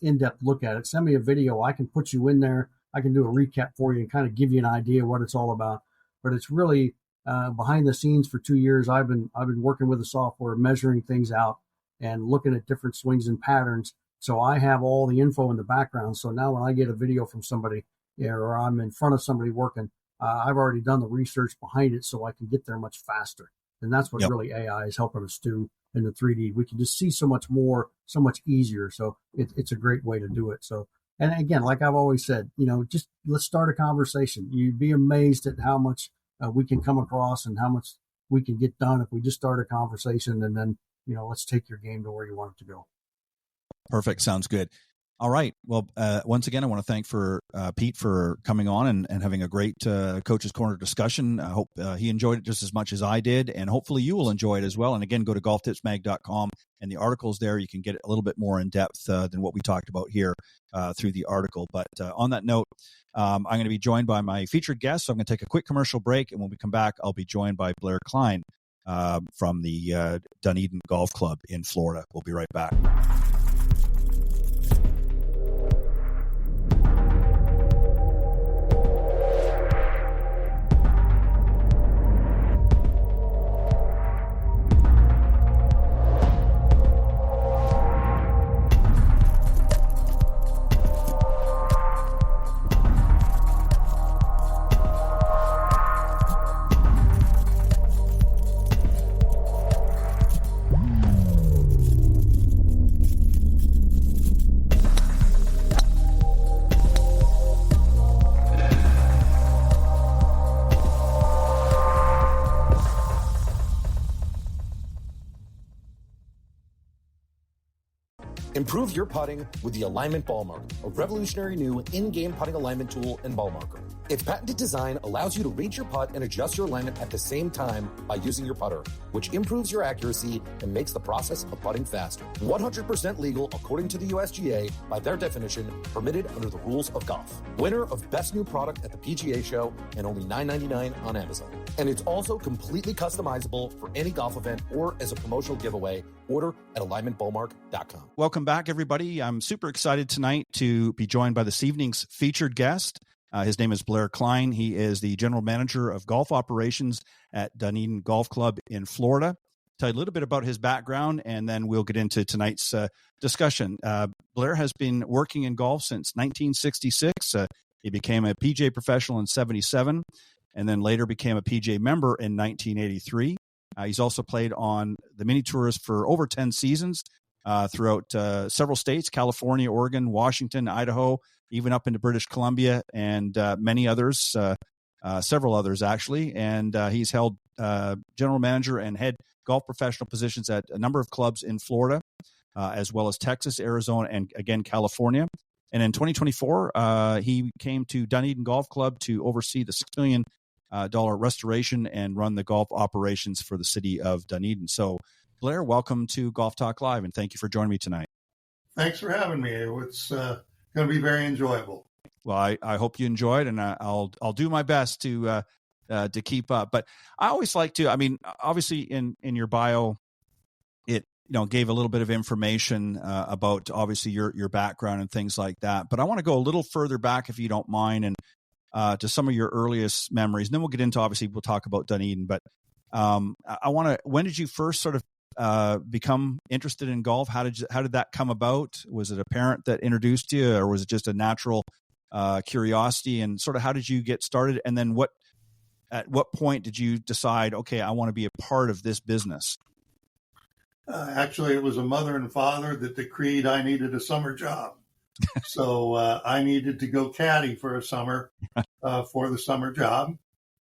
[SPEAKER 4] in-depth look at it, send me a video. I can put you in there. I can do a recap for you and kind of give you an idea what it's all about. But it's really behind the scenes. For 2 years, I've been working with the software, measuring things out and looking at different swings and patterns. So I have all the info in the background. So now when I get a video from somebody, or I'm in front of somebody working, I've already done the research behind it, so I can get there much faster. And that's what really AI is helping us do in the 3D. We can just see so much more, so much easier. So it's a great way to do it. So, and again, like I've always said, just let's start a conversation. You'd be amazed at how much we can come across and how much we can get done if we just start a conversation, and then, let's take your game to where you want it to go.
[SPEAKER 3] Perfect. Sounds good. All right. Well, once again, I want to thank Pete for coming on and having a great Coach's Corner discussion. I hope he enjoyed it just as much as I did, and hopefully you will enjoy it as well. And again, go to golftipsmag.com, and the articles there, you can get a little bit more in depth than what we talked about here through the article. But on that note, I'm going to be joined by my featured guest. So I'm going to take a quick commercial break, and when we come back, I'll be joined by Blair Kline from the Dunedin Golf Club in Florida. We'll be right back.
[SPEAKER 5] Improve your putting with the Alignment Ball Marker, a revolutionary new in-game putting alignment tool and ball marker. Its patented design allows you to read your putt and adjust your alignment at the same time by using your putter, which improves your accuracy and makes the process of putting faster. 100% legal according to the USGA, by their definition, permitted under the rules of golf. Winner of Best New Product at the PGA Show and only $9.99 on Amazon. And it's also completely customizable for any golf event or as a promotional giveaway. Order at alignmentballmark.com.
[SPEAKER 3] Welcome back, everybody. I'm super excited tonight to be joined by this evening's featured guest. His name is Blair Kline. He is the general manager of golf operations at Dunedin Golf Club in Florida. Tell you a little bit about his background, and then we'll get into tonight's discussion. Blair has been working in golf since 1966. He became a PGA professional in 77, and then later became a PGA member in 1983. He's also played on the mini tours for over 10 seasons throughout several states: California, Oregon, Washington, Idaho, even up into British Columbia, and many others, several others actually. And he's held general manager and head golf professional positions at a number of clubs in Florida, as well as Texas, Arizona, and again, California. And in 2024, he came to Dunedin Golf Club to oversee the $6 million restoration and run the golf operations for the city of Dunedin. So, Blair, welcome to Golf Talk Live, and thank you for joining me tonight.
[SPEAKER 6] Thanks for having me. It's going to be very enjoyable.
[SPEAKER 3] Well, I hope you enjoyed, and I'll do my best to keep up. But I always like to. I mean, obviously, in your bio, it gave a little bit of information about obviously your background and things like that. But I want to go a little further back, if you don't mind, and to some of your earliest memories. And then we'll get into, obviously, we'll talk about Dunedin. But I want to. When did you first sort of become interested in golf? How did that come about? Was it a parent that introduced you, or was it just a natural curiosity? And sort of how did you get started? And then at what point did you decide, okay, I want to be a part of this business?
[SPEAKER 6] Actually, it was a mother and father that decreed I needed a summer job. So I needed to go caddy for a summer for the summer job.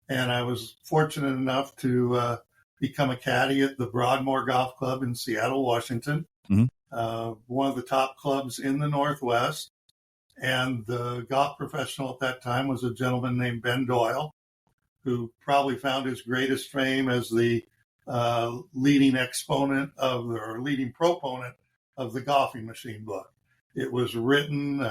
[SPEAKER 6] And I was fortunate enough to become a caddy at the Broadmoor Golf Club in Seattle, Washington, one of the top clubs in the Northwest. And the golf professional at that time was a gentleman named Ben Doyle, who probably found his greatest fame as the leading proponent of the golfing machine book. It was written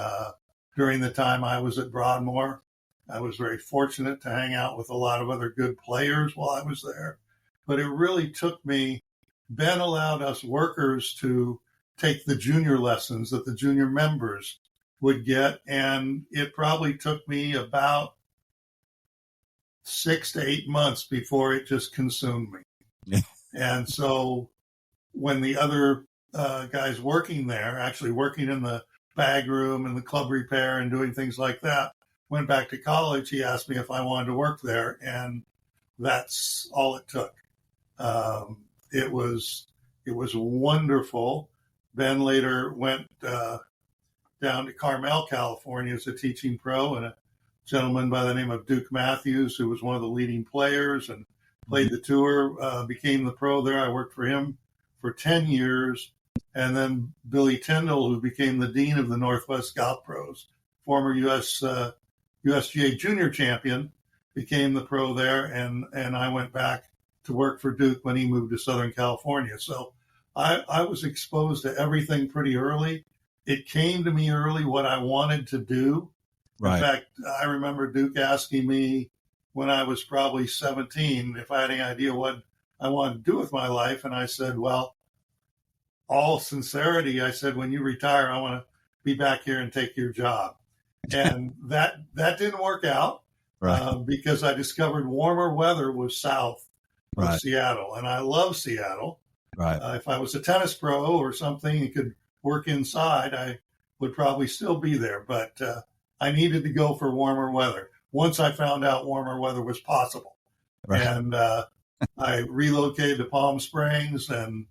[SPEAKER 6] during the time I was at Broadmoor. I was very fortunate to hang out with a lot of other good players while I was there. But it really took me. Ben allowed us workers to take the junior lessons that the junior members would get. And it probably took me about 6 to 8 months before it just consumed me. Yeah. And so when the other guys working there, actually working in the bag room and the club repair and doing things like that, went back to college, he asked me if I wanted to work there. And that's all it took. It was wonderful. Ben later went down to Carmel, California as a teaching pro, and a gentleman by the name of Duke Matthews, who was one of the leading players and played the tour, became the pro there. I worked for him for 10 years. And then Billy Tyndall, who became the dean of the Northwest Golf Pros, former USGA junior champion, became the pro there. And I went back to work for Duke when he moved to Southern California. So I was exposed to everything pretty early. It came to me early what I wanted to do. Right. In fact, I remember Duke asking me when I was probably 17 if I had any idea what I wanted to do with my life. And I said, well, all sincerity, I said, when you retire, I want to be back here and take your job. And that didn't work out, right, because I discovered warmer weather was south of Seattle. And I love Seattle. Right. If I was a tennis pro or something and could work inside, I would probably still be there. But I needed to go for warmer weather. Once I found out warmer weather was possible. Right. And I relocated to Palm Springs, and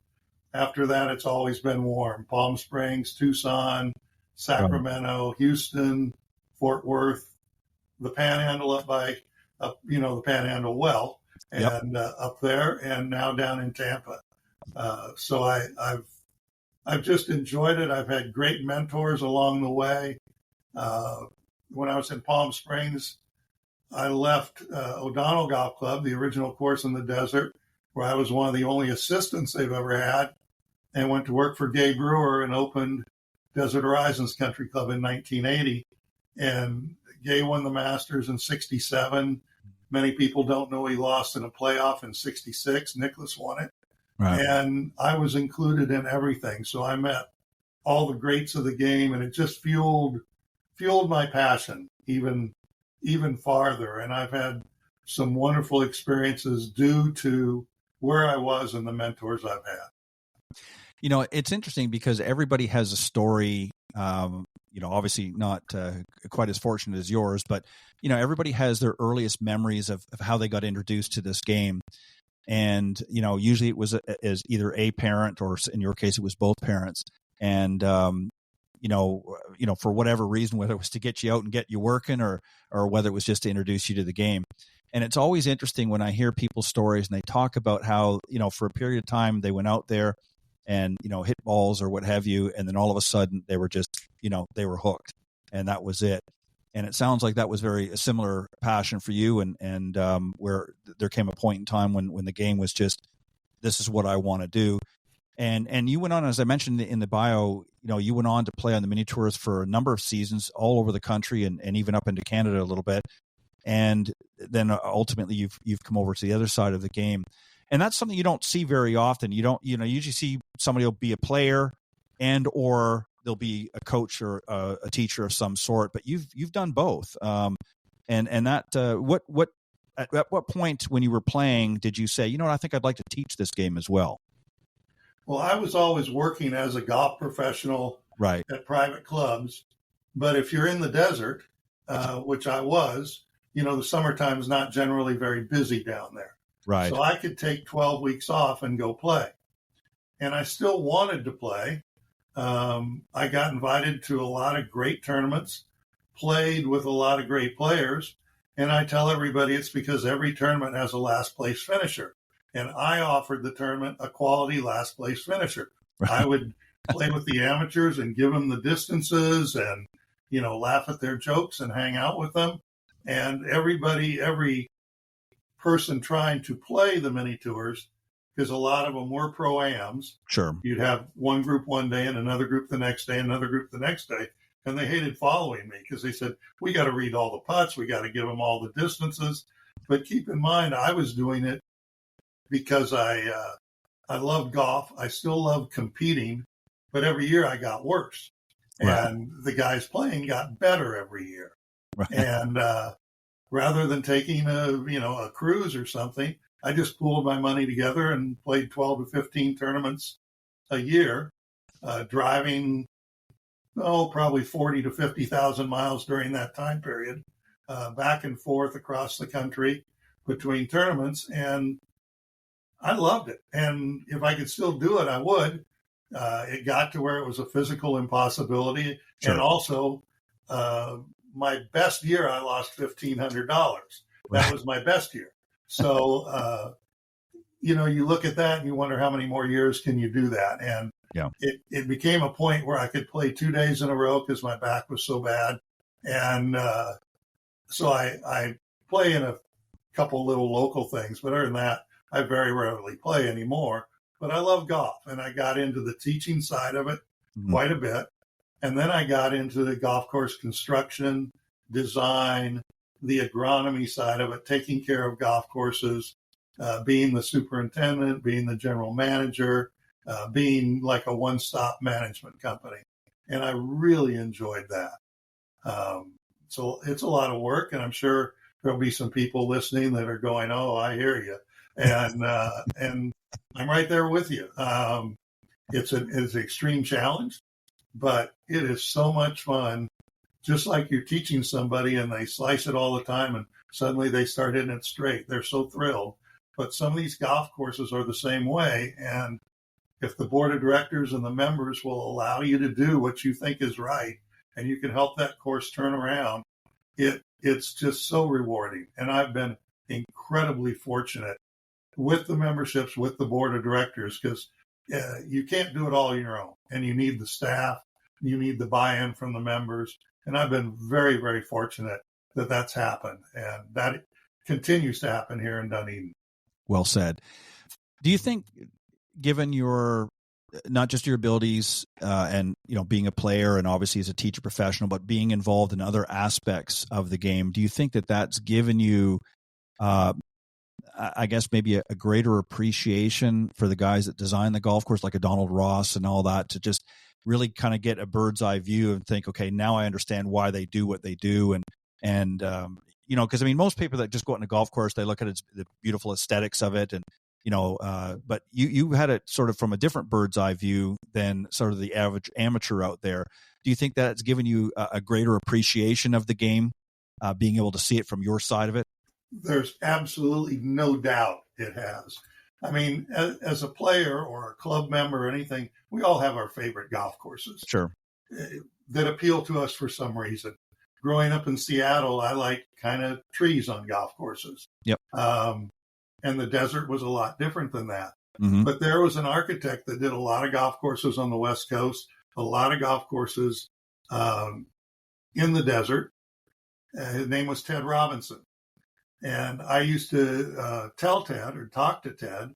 [SPEAKER 6] after that, it's always been warm. Palm Springs, Tucson, Sacramento, Houston, Fort Worth, the Panhandle up by, the Panhandle well, and up there, and now down in Tampa. So I've just enjoyed it. I've had great mentors along the way. When I was in Palm Springs, I left O'Donnell Golf Club, the original course in the desert, where I was one of the only assistants they've ever had, and went to work for Gay Brewer and opened Desert Horizons Country Club in 1980. And Gay won the Masters in 67. Many people don't know he lost in a playoff in 66. Nicklaus won it. Right. And I was included in everything. So I met all the greats of the game, and it just fueled my passion even farther. And I've had some wonderful experiences due to where I was and the mentors I've had.
[SPEAKER 3] It's interesting because everybody has a story, obviously not quite as fortunate as yours, but, everybody has their earliest memories of how they got introduced to this game. And, usually it was as either a parent or in your case, it was both parents. And, for whatever reason, whether it was to get you out and get you working or whether it was just to introduce you to the game. And it's always interesting when I hear people's stories and they talk about how, for a period of time they went out there and, hit balls or what have you. And then all of a sudden they were just, they were hooked, and that was it. And it sounds like that was a similar passion for you. And where there came a point in time when the game was just, this is what I want to do. And you went on, as I mentioned in the bio, you went on to play on the mini tours for a number of seasons all over the country and even up into Canada a little bit. And then ultimately you've come over to the other side of the game. And that's something you don't see very often. You don't, usually see somebody will be a player or they'll be a coach or a teacher of some sort, but you've done both. And that, at what point when you were playing did you say, I think I'd like to teach this game as well?
[SPEAKER 6] Well, I was always working as a golf professional
[SPEAKER 3] right.
[SPEAKER 6] at private clubs. But if you're in the desert, which I was, the summertime is not generally very busy down there.
[SPEAKER 3] Right.
[SPEAKER 6] So I could take 12 weeks off and go play. And I still wanted to play. I got invited to a lot of great tournaments, played with a lot of great players. And I tell everybody it's because every tournament has a last place finisher. And I offered the tournament a quality last place finisher. Right. I would play with the amateurs and give them the distances and, laugh at their jokes and hang out with them. And every person trying to play the mini tours, because a lot of them were pro-ams.
[SPEAKER 3] Sure.
[SPEAKER 6] You'd have one group one day and another group the next day, another group the next day. And they hated following me because they said, we got to read all the putts. We got to give them all the distances. But keep in mind, I was doing it because I love golf. I still love competing, but every year I got worse. Right. And the guys playing got better every year. Right. And rather than taking a cruise or something, I just pooled my money together and played 12 to 15 tournaments a year, driving, probably 40 to 50,000 miles during that time period, back and forth across the country between tournaments. And I loved it. And if I could still do it, I would. It got to where it was a physical impossibility. Sure. And also, my best year, I lost $1,500. That was my best year. So, you look at that and you wonder how many more years can you do that? And yeah, it became a point where I could play 2 days in a row because my back was so bad. And so I play in a couple little local things, but other than that, I very rarely play anymore. But I love golf, and I got into the teaching side of it quite a bit. And then I got into the golf course construction, design, the agronomy side of it, taking care of golf courses, being the superintendent, being the general manager, being like a one-stop management company. And I really enjoyed that. So it's a lot of work, and I'm sure there'll be some people listening that are going, oh, I hear you. And I'm right there with you. It's an extreme challenge, but it is so much fun. Just like you're teaching somebody and they slice it all the time and suddenly they start hitting it straight. They're so thrilled. But some of these golf courses are the same way. And if the board of directors and the members will allow you to do what you think is right, and you can help that course turn around, it's just so rewarding. And I've been incredibly fortunate with the memberships, with the board of directors, because you can't do it all on your own. And you need the staff, you need the buy-in from the members. And I've been very, very fortunate that that's happened. And that continues to happen here in Dunedin.
[SPEAKER 3] Well said. Do you think, given your, not just your abilities and, being a player and obviously as a teacher professional, but being involved in other aspects of the game, do you think that that's given you, I guess, maybe a greater appreciation for the guys that design the golf course, like a Donald Ross and all that, to just really kind of get a bird's eye view and think, okay, now I understand why they do what they do. And because most people that just go out on a golf course, they look at the beautiful aesthetics of it. And, but you had it sort of from a different bird's eye view than sort of the average amateur out there. Do you think that it's given you a greater appreciation of the game, being able to see it from your side of it?
[SPEAKER 6] There's absolutely no doubt it has. I mean, as a player or a club member or anything, we all have our favorite golf courses.
[SPEAKER 3] Sure.
[SPEAKER 6] That appeal to us for some reason. Growing up in Seattle, I like kind of trees on golf courses.
[SPEAKER 3] Yep.
[SPEAKER 6] And the desert was a lot different than that.
[SPEAKER 3] Mm-hmm.
[SPEAKER 6] But there was an architect that did a lot of golf courses on the West Coast, a lot of golf courses in the desert. His name was Ted Robinson. And I used to tell Ted or talk to Ted,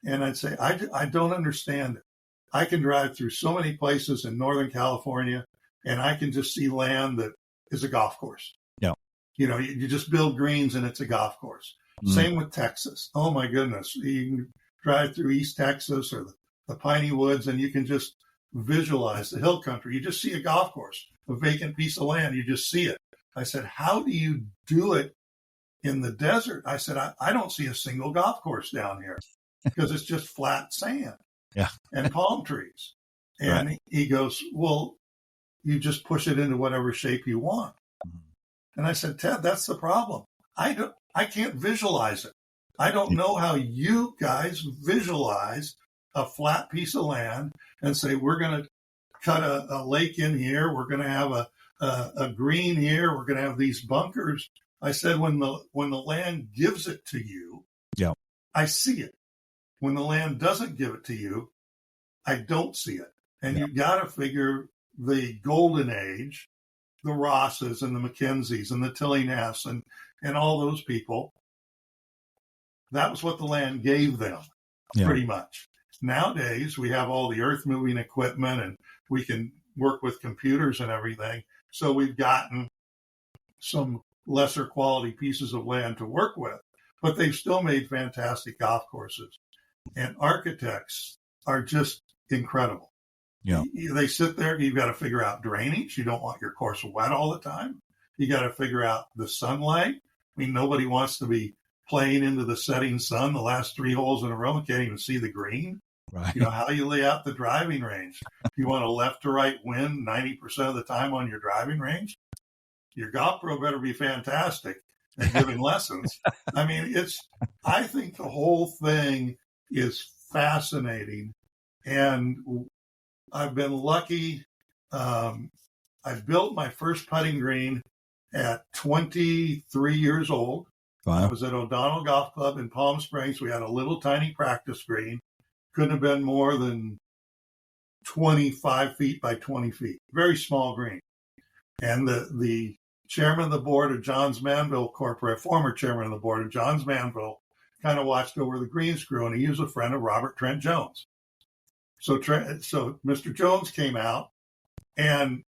[SPEAKER 6] and I'd say, I don't understand it. I can drive through so many places in Northern California, and I can just see land that is a golf course.
[SPEAKER 3] Yeah.
[SPEAKER 6] You know, you just build greens and it's a golf course. Mm-hmm. Same with Texas. Oh, my goodness. You can drive through East Texas or the Piney Woods, and you can just visualize the hill country. You just see a golf course, a vacant piece of land. You just see it. I said, how do you do it in the desert? I said, I don't see a single golf course down here because it's just flat sand and palm trees. And right. He goes, well, you just push it into whatever shape you want. Mm-hmm. And I said, Ted, that's the problem. I can't visualize it. I don't know how you guys visualize a flat piece of land and say, we're going to cut a lake in here. We're going to have a green here. We're going to have these bunkers. I said, when the land gives it to you, I see it. When the land doesn't give it to you, I don't see it. And you got to figure the golden age, the Rosses and the Mackenzies and the Tillinghast and all those people, that was what the land gave them, pretty much. Nowadays, we have all the earth-moving equipment, and we can work with computers and everything. So we've gotten some lesser quality pieces of land to work with, but they've still made fantastic golf courses. And architects are just incredible. Yeah. They sit there, you've got to figure out drainage. You don't want your course wet all the time. You got to figure out the sunlight. I mean, nobody wants to be playing into the setting sun the last 3 holes in a row and can't even see the green. Right. You know, how you lay out the driving range. You want a left to right wind 90% of the time on your driving range. Your golf pro better be fantastic at giving lessons. I mean, I think the whole thing is fascinating. And I've been lucky. I built my first putting green at 23 years old. Wow. I was at O'Donnell Golf Club in Palm Springs. We had a little tiny practice green. Couldn't have been more than 25 feet by 20 feet. Very small green. And the chairman of the board of Johns Manville Corporate, former chairman of the board of Johns Manville, kind of watched over the greens crew, and he was a friend of Robert Trent Jones. So Mr. Jones came out, and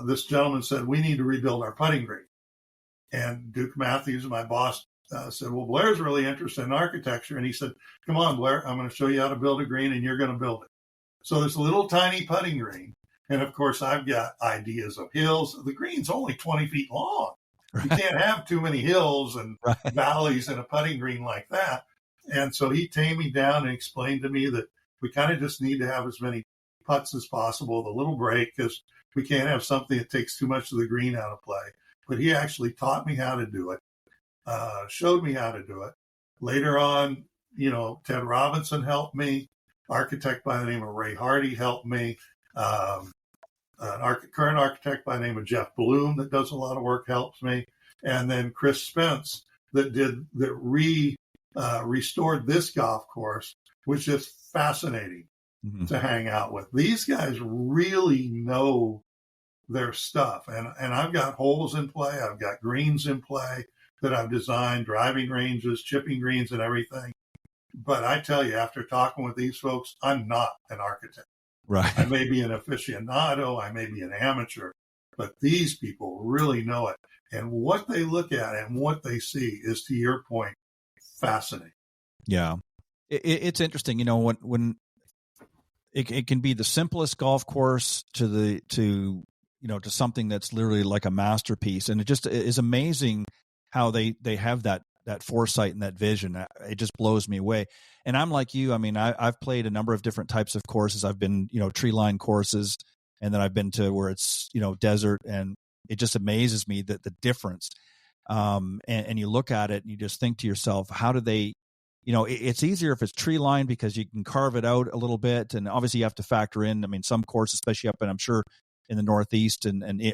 [SPEAKER 6] this gentleman said, we need to rebuild our putting green. And Duke Matthews, my boss, said, well, Blair's really interested in architecture. And he said, come on, Blair, I'm going to show you how to build a green, and you're going to build it. So there's a little tiny putting green. And, of course, I've got ideas of hills. The green's only 20 feet long. Right. You can't have too many hills and valleys in a putting green like that. And so he tamed me down and explained to me that we kind of just need to have as many putts as possible, the little break, because we can't have something that takes too much of the green out of play. But he actually taught me how to do it, showed me how to do it. Later on, you know, Ted Robinson helped me. Architect by the name of Ray Hardy helped me. Current architect by the name of Jeff Bloom that does a lot of work helps me. And then Chris Spence that restored this golf course, which is fascinating to hang out with. These guys really know their stuff. And I've got holes in play. I've got greens in play that I've designed, driving ranges, chipping greens and everything. But I tell you, after talking with these folks, I'm not an architect. Right. I may be an aficionado. I may be an amateur. But these people really know it. And what they look at and what they see is, to your point, fascinating. Yeah.
[SPEAKER 3] It's interesting, you know, when it can be the simplest golf course to something that's literally like a masterpiece. And it just is amazing how they have that foresight and that vision. It just blows me away. And I'm like you. I mean, I've played a number of different types of courses. I've been, tree line courses, and then I've been to where it's, desert, and it just amazes me that the difference. And you look at it and you just think to yourself, how do they it's easier if it's tree lined because you can carve it out a little bit. And obviously you have to factor in, some courses, especially up, and I'm sure in the Northeast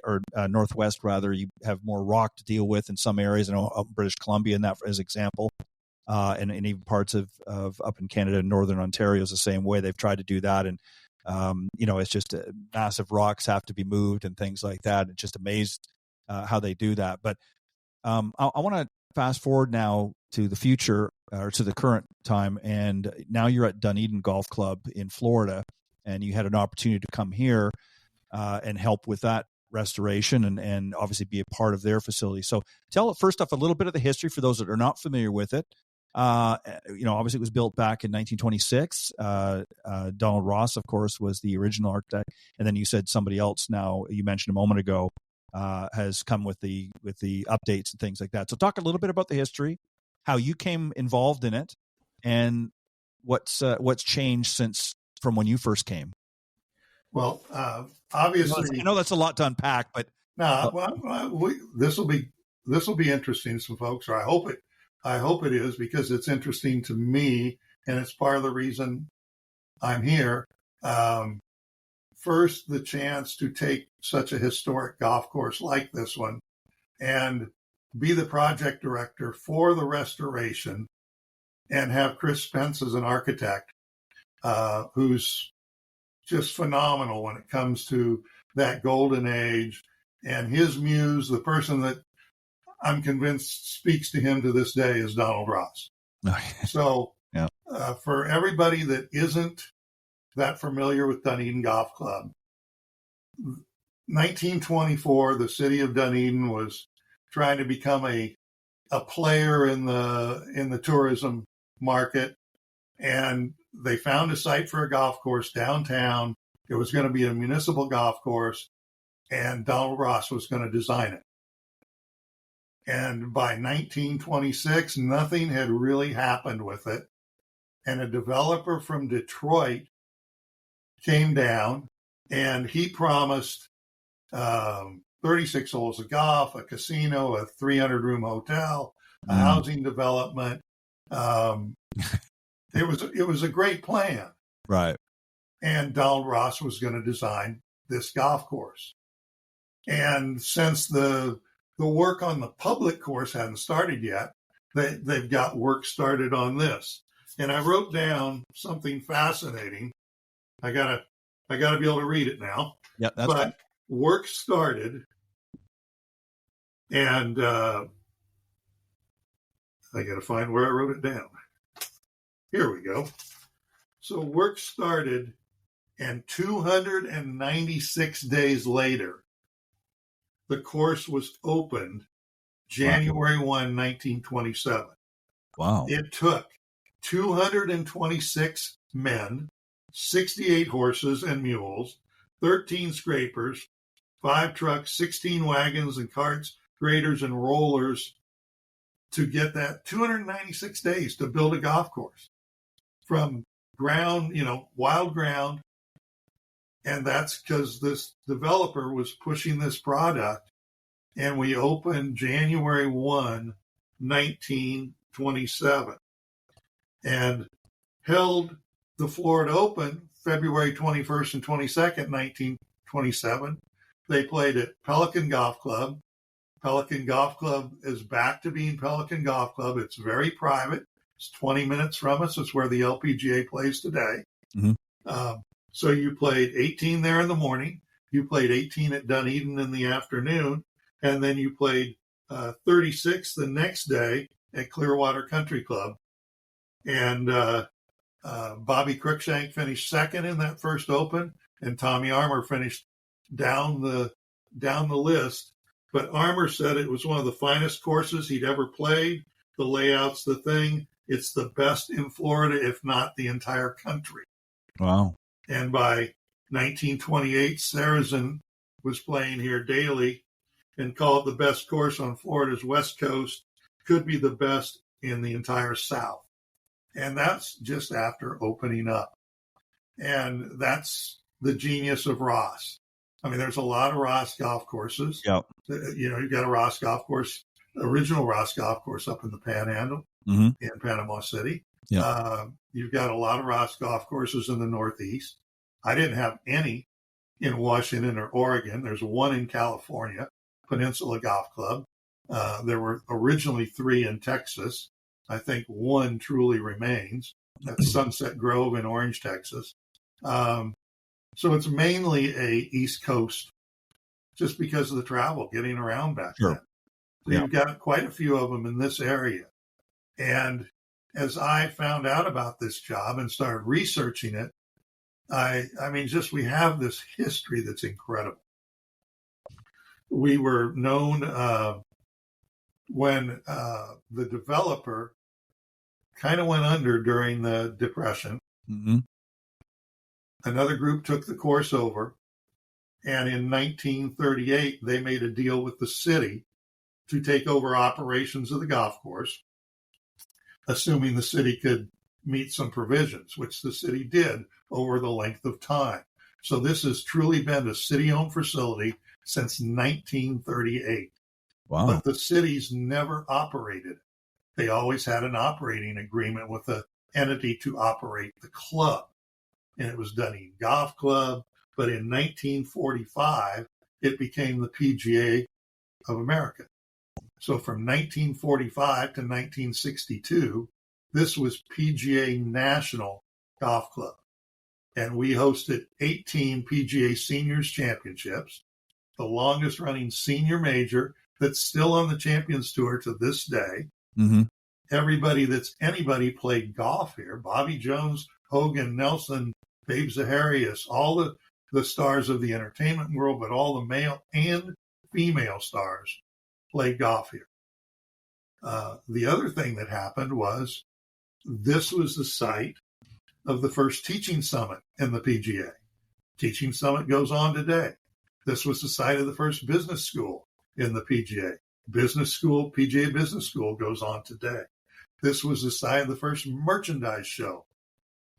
[SPEAKER 3] or Northwest rather, you have more rock to deal with in some areas. I know up in British Columbia, and that as example, and even parts of up in Canada and Northern Ontario is the same way. They've tried to do that. And, it's just massive rocks have to be moved and things like that. It's just amazed how they do that. But I want to fast forward now to the future, or to the current time. And now you're at Dunedin Golf Club in Florida, and you had an opportunity to come here and help with that restoration and obviously be a part of their facility. So tell first off a little bit of the history for those that are not familiar with it. Obviously it was built back in 1926. Donald Ross, of course, was the original architect. And then you said somebody else now, you mentioned a moment ago, has come with the updates and things like that. So talk a little bit about the history, how you came involved in it, and what's changed since from when you first came.
[SPEAKER 6] Well, obviously,
[SPEAKER 3] I know that's a lot to unpack, but
[SPEAKER 6] this will be interesting to some folks, or I hope it is, because it's interesting to me, and it's part of the reason I'm here. First, the chance to take such a historic golf course like this one and be the project director for the restoration, and have Chris Spence as an architect, who's just phenomenal when it comes to that golden age. And his muse, the person that I'm convinced speaks to him to this day, is Donald Ross. So
[SPEAKER 3] yeah.
[SPEAKER 6] For everybody that isn't that familiar with Dunedin Golf Club, 1924, the city of Dunedin was trying to become a player in the tourism market, and they found a site for a golf course downtown. It was going to be a municipal golf course, and Donald Ross was going to design it. And by 1926, nothing had really happened with it. And a developer from Detroit came down, and he promised 36 holes of golf, a casino, a 300-room hotel, a housing development. It was a great plan.
[SPEAKER 3] Right.
[SPEAKER 6] And Donald Ross was going to design this golf course. And since the work on the public course hadn't started yet, they've got work started on this. And I wrote down something fascinating. I gotta be able to read it now.
[SPEAKER 3] Yeah, that's
[SPEAKER 6] but
[SPEAKER 3] fine.
[SPEAKER 6] Work started, and I gotta find where I wrote it down. Here we go. So work started, and 296 days later, the course was opened January 1, 1927.
[SPEAKER 3] Wow.
[SPEAKER 6] It took 226 men, 68 horses and mules, 13 scrapers, 5 trucks, 16 wagons and carts, graders and rollers to get that 296 days to build a golf course from ground, wild ground. And that's because this developer was pushing this product. And we opened January 1, 1927, and held the Florida Open February 21st and 22nd, 1927. They played at Pelican Golf Club. Pelican Golf Club is back to being Pelican Golf Club. It's very private. It's 20 minutes from us. It's where the LPGA plays today. Mm-hmm. So you played 18 there in the morning. You played 18 at Dunedin in the afternoon. And then you played 36 the next day at Clearwater Country Club. And Bobby Cruikshank finished second in that first Open, and Tommy Armour finished down the list. But Armour said it was one of the finest courses he'd ever played. The layout's the thing. It's the best in Florida, if not the entire country.
[SPEAKER 3] Wow.
[SPEAKER 6] And by 1928, Sarazen was playing here daily and called the best course on Florida's West Coast, could be the best in the entire South. And that's just after opening up. And that's the genius of Ross. I mean, there's a lot of Ross golf courses.
[SPEAKER 3] Yep.
[SPEAKER 6] You've got a Ross golf course, original Ross golf course up in the Panhandle in Panama City. You've got a lot of Ross golf courses in the Northeast. I didn't have any in Washington or Oregon. There's one in California, Peninsula Golf Club. There were originally 3 in Texas. I think one truly remains. That's Sunset Grove in Orange, Texas. So it's mainly a East Coast, just because of the travel, getting around back then. So you've got quite a few of them in this area. And as I found out about this job and started researching it, I mean, just we have this history that's incredible. We were known when the developer kind of went under during the Depression.
[SPEAKER 3] Mm-hmm.
[SPEAKER 6] Another group took the course over, and in 1938, they made a deal with the city to take over operations of the golf course, assuming the city could meet some provisions, which the city did over the length of time. So this has truly been a city-owned facility since 1938.
[SPEAKER 3] Wow.
[SPEAKER 6] But the cities never operated. They always had an operating agreement with the entity to operate the club. And it was Dunedin Golf Club. But in 1945, it became the PGA of America. So from 1945 to 1962, this was PGA National Golf Club. And we hosted 18 PGA Seniors Championships, the longest running senior major that's still on the Champions Tour to this day.
[SPEAKER 3] Mm-hmm.
[SPEAKER 6] Anybody played golf here. Bobby Jones, Hogan, Nelson, Babe Zaharias, all the stars of the entertainment world, but all the male and female stars played golf here. The other thing that happened was this was the site of the first teaching summit in the PGA. Teaching summit goes on today. This was the site of the first business school in the PGA. Business school, PGA Business School goes on today. This was the site of the first merchandise show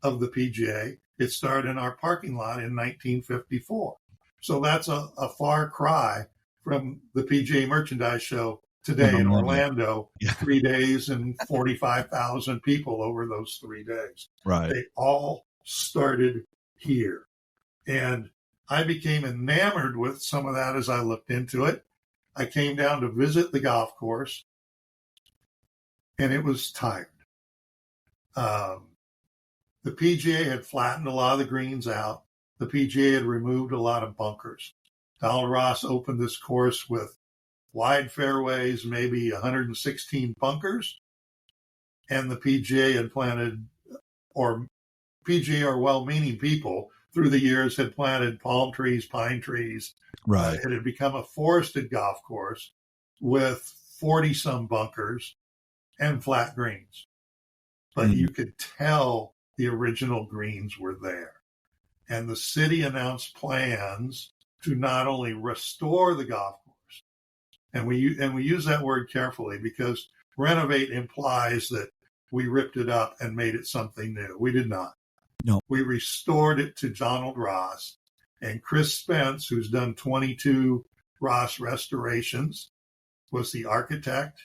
[SPEAKER 6] of the PGA. It started in our parking lot in 1954. So that's a far cry from the PGA merchandise show today in Orlando, 3 days and 45,000 people over those 3 days.
[SPEAKER 3] Right.
[SPEAKER 6] They all started here. And I became enamored with some of that as I looked into it. I came down to visit the golf course, and it was tired. The PGA had flattened a lot of the greens out. The PGA had removed a lot of bunkers. Donald Ross opened this course with wide fairways, maybe 116 bunkers, and the PGA had planted, or PGA or well-meaning people through the years had planted palm trees, pine trees.
[SPEAKER 3] Right.
[SPEAKER 6] It had become a forested golf course with 40-some bunkers and flat greens. But you could tell the original greens were there. And the city announced plans to not only restore the golf course, and we use that word carefully because renovate implies that we ripped it up and made it something new. We did not.
[SPEAKER 3] No.
[SPEAKER 6] We restored it to Donald Ross, and Chris Spence, who's done 22 Ross restorations, was the architect.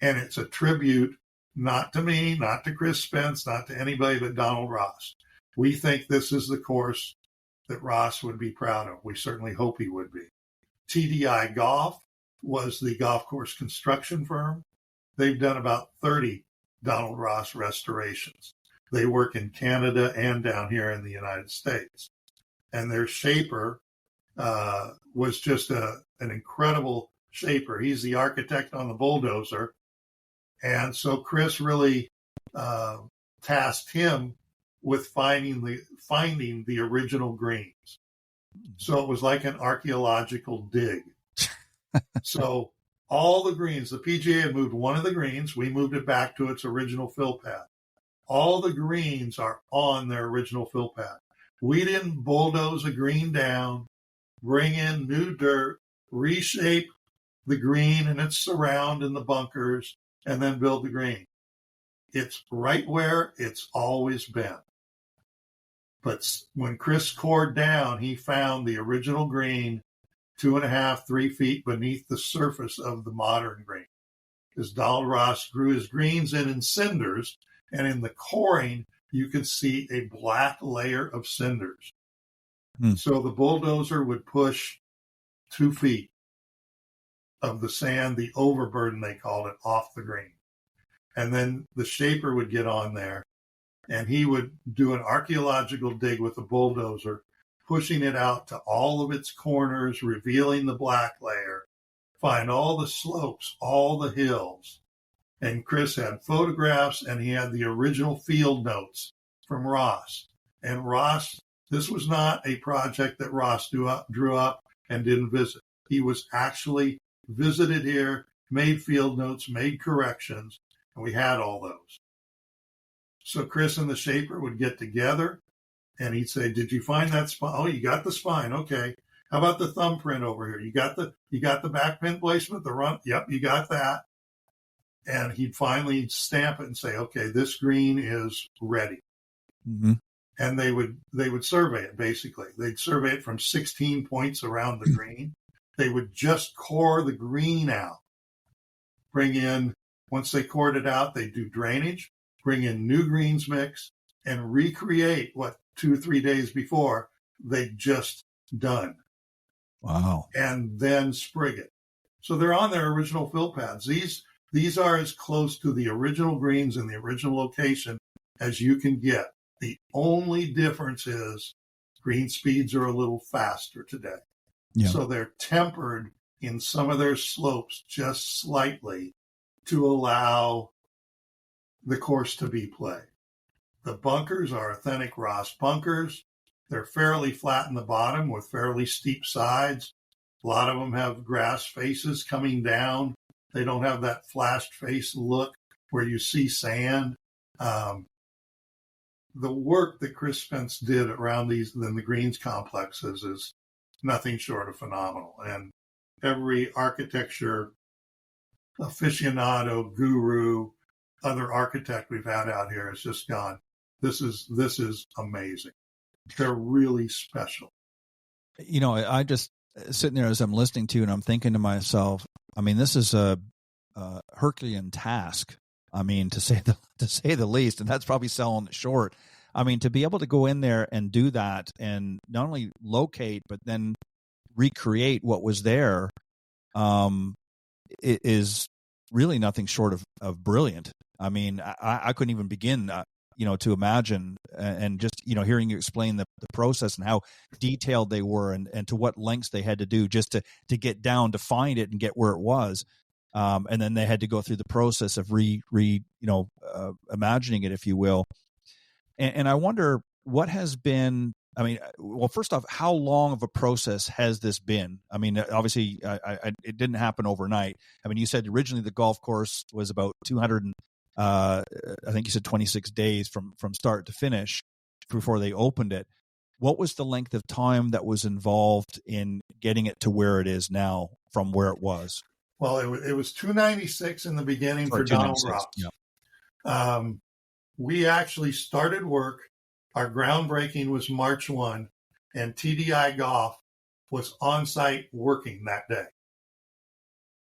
[SPEAKER 6] And it's a tribute not to me, not to Chris Spence, not to anybody but Donald Ross. We think this is the course that Ross would be proud of. We certainly hope he would be. TDI Golf was the golf course construction firm. They've done about 30 Donald Ross restorations. They work in Canada and down here in the United States. And their shaper was just an incredible shaper. He's the architect on the bulldozer. And so Chris really tasked him with finding the original greens. So it was like an archaeological dig. So all the greens, the PGA had moved one of the greens. We moved it back to its original fill pad. All the greens are on their original fill pad. We didn't bulldoze a green down, bring in new dirt, reshape the green and its surround and the bunkers, and then build the green. It's right where it's always been. But when Chris cored down, he found the original green 2.5, 3 feet beneath the surface of the modern green. Because Donald Ross grew his greens in cinders, And in the coring, you could see a black layer of cinders. So the bulldozer would push 2 feet of the sand, the overburden, they called it, off the green. And then the shaper would get on there, and he would do an archaeological dig with the bulldozer, pushing it out to all of its corners, revealing the black layer, find all the slopes, all the hills. And Chris had photographs, and he had the original field notes from Ross. And Ross, this was not a project that Ross drew up and didn't visit. He was actually visited here, made field notes, made corrections, and we had all those. So Chris and the shaper would get together, and he'd say, "Did you find that spine? Oh, you got the spine. Okay. How about the thumbprint over here? You got the back pin placement, the run? Yep, you got that." And he'd finally stamp it and say, "Okay, this green is ready." Mm-hmm. And they would survey it, basically. They'd survey it from 16 points around the green. They would just core the green out. Once they cored it out, they'd do drainage, bring in new greens mix, and recreate what 2 or 3 days before they'd just done.
[SPEAKER 3] Wow.
[SPEAKER 6] And then sprig it. So they're on their original fill pads. These are as close to the original greens in the original location as you can get. The only difference is green speeds are a little faster today. Yeah. So they're tempered in some of their slopes just slightly to allow the course to be played. The bunkers are authentic Ross bunkers. They're fairly flat in the bottom with fairly steep sides. A lot of them have grass faces coming down. They don't have that flashed face look where you see sand. The work that Chris Spence did around the greens complexes is nothing short of phenomenal. And every architecture aficionado, guru, other architect we've had out here has just gone, this is amazing. They're really special.
[SPEAKER 3] You know, I just sitting there as I'm listening to you, and I'm thinking to myself, I mean, this is a Herculean task. I mean, to say the least, and that's probably selling it short. I mean, to be able to go in there and do that, and not only locate but then recreate what was there, it is really nothing short of brilliant. I mean, I couldn't even begin, to imagine, and just hearing you explain the process and how detailed they were, and to what lengths they had to do just to get down to find it and get where it was. And then they had to go through the process of imagining it, if you will. And I wonder what has been, I mean, well, first off, how long of a process has this been? I mean, obviously it didn't happen overnight. I mean, you said originally the golf course was about 200 I think you said 26 days from start to finish before they opened it. What was the length of time that was involved in getting it to where it is now from where it was?
[SPEAKER 6] Well, it was 296 in the beginning for Donald Ross. Yeah. We actually started work. Our groundbreaking was March 1, and TDI Golf was on site working that day.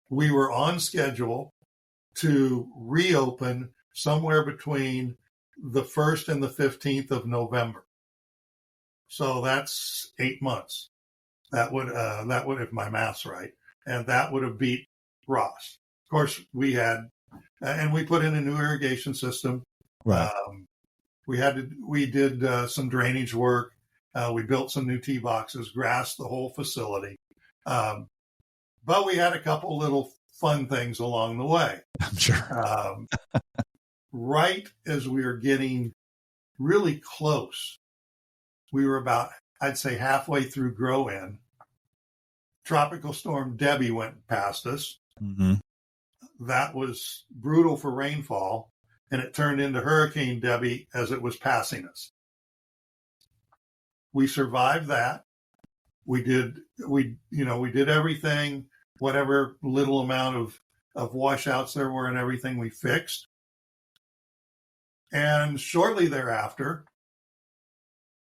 [SPEAKER 6] We were on schedule to reopen somewhere between the 1st and the 15th of November. So that's 8 months. That would, if my math's right, and that would have beat Ross. Of course, we had, and we put in a new irrigation system. Right. We did some drainage work. We built some new tee boxes, grassed the whole facility. But we had a couple little fun things along the way.
[SPEAKER 3] I'm sure.
[SPEAKER 6] Right as we were getting really close, we were about, I'd say, halfway through grow-in. Tropical Storm Debbie went past us. Mm-hmm. That was brutal for rainfall, and it turned into Hurricane Debbie as it was passing us. We survived that. We did everything, whatever little amount of washouts there were and everything we fixed. And shortly thereafter,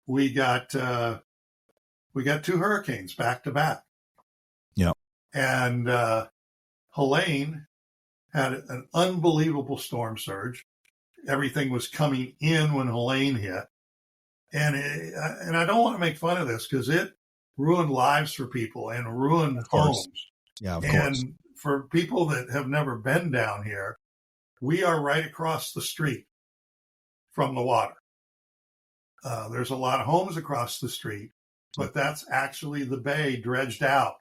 [SPEAKER 6] we got 2 hurricanes back to back.
[SPEAKER 3] Yeah.
[SPEAKER 6] And Helene had an unbelievable storm surge. everything was coming in when Helene hit. And I don't want to make fun of this because it ruined lives for people and ruined homes.
[SPEAKER 3] Yeah, of
[SPEAKER 6] and
[SPEAKER 3] course.
[SPEAKER 6] For people that have never been down here, we are right across the street from the water. There's a lot of homes across the street, but that's actually the bay dredged out.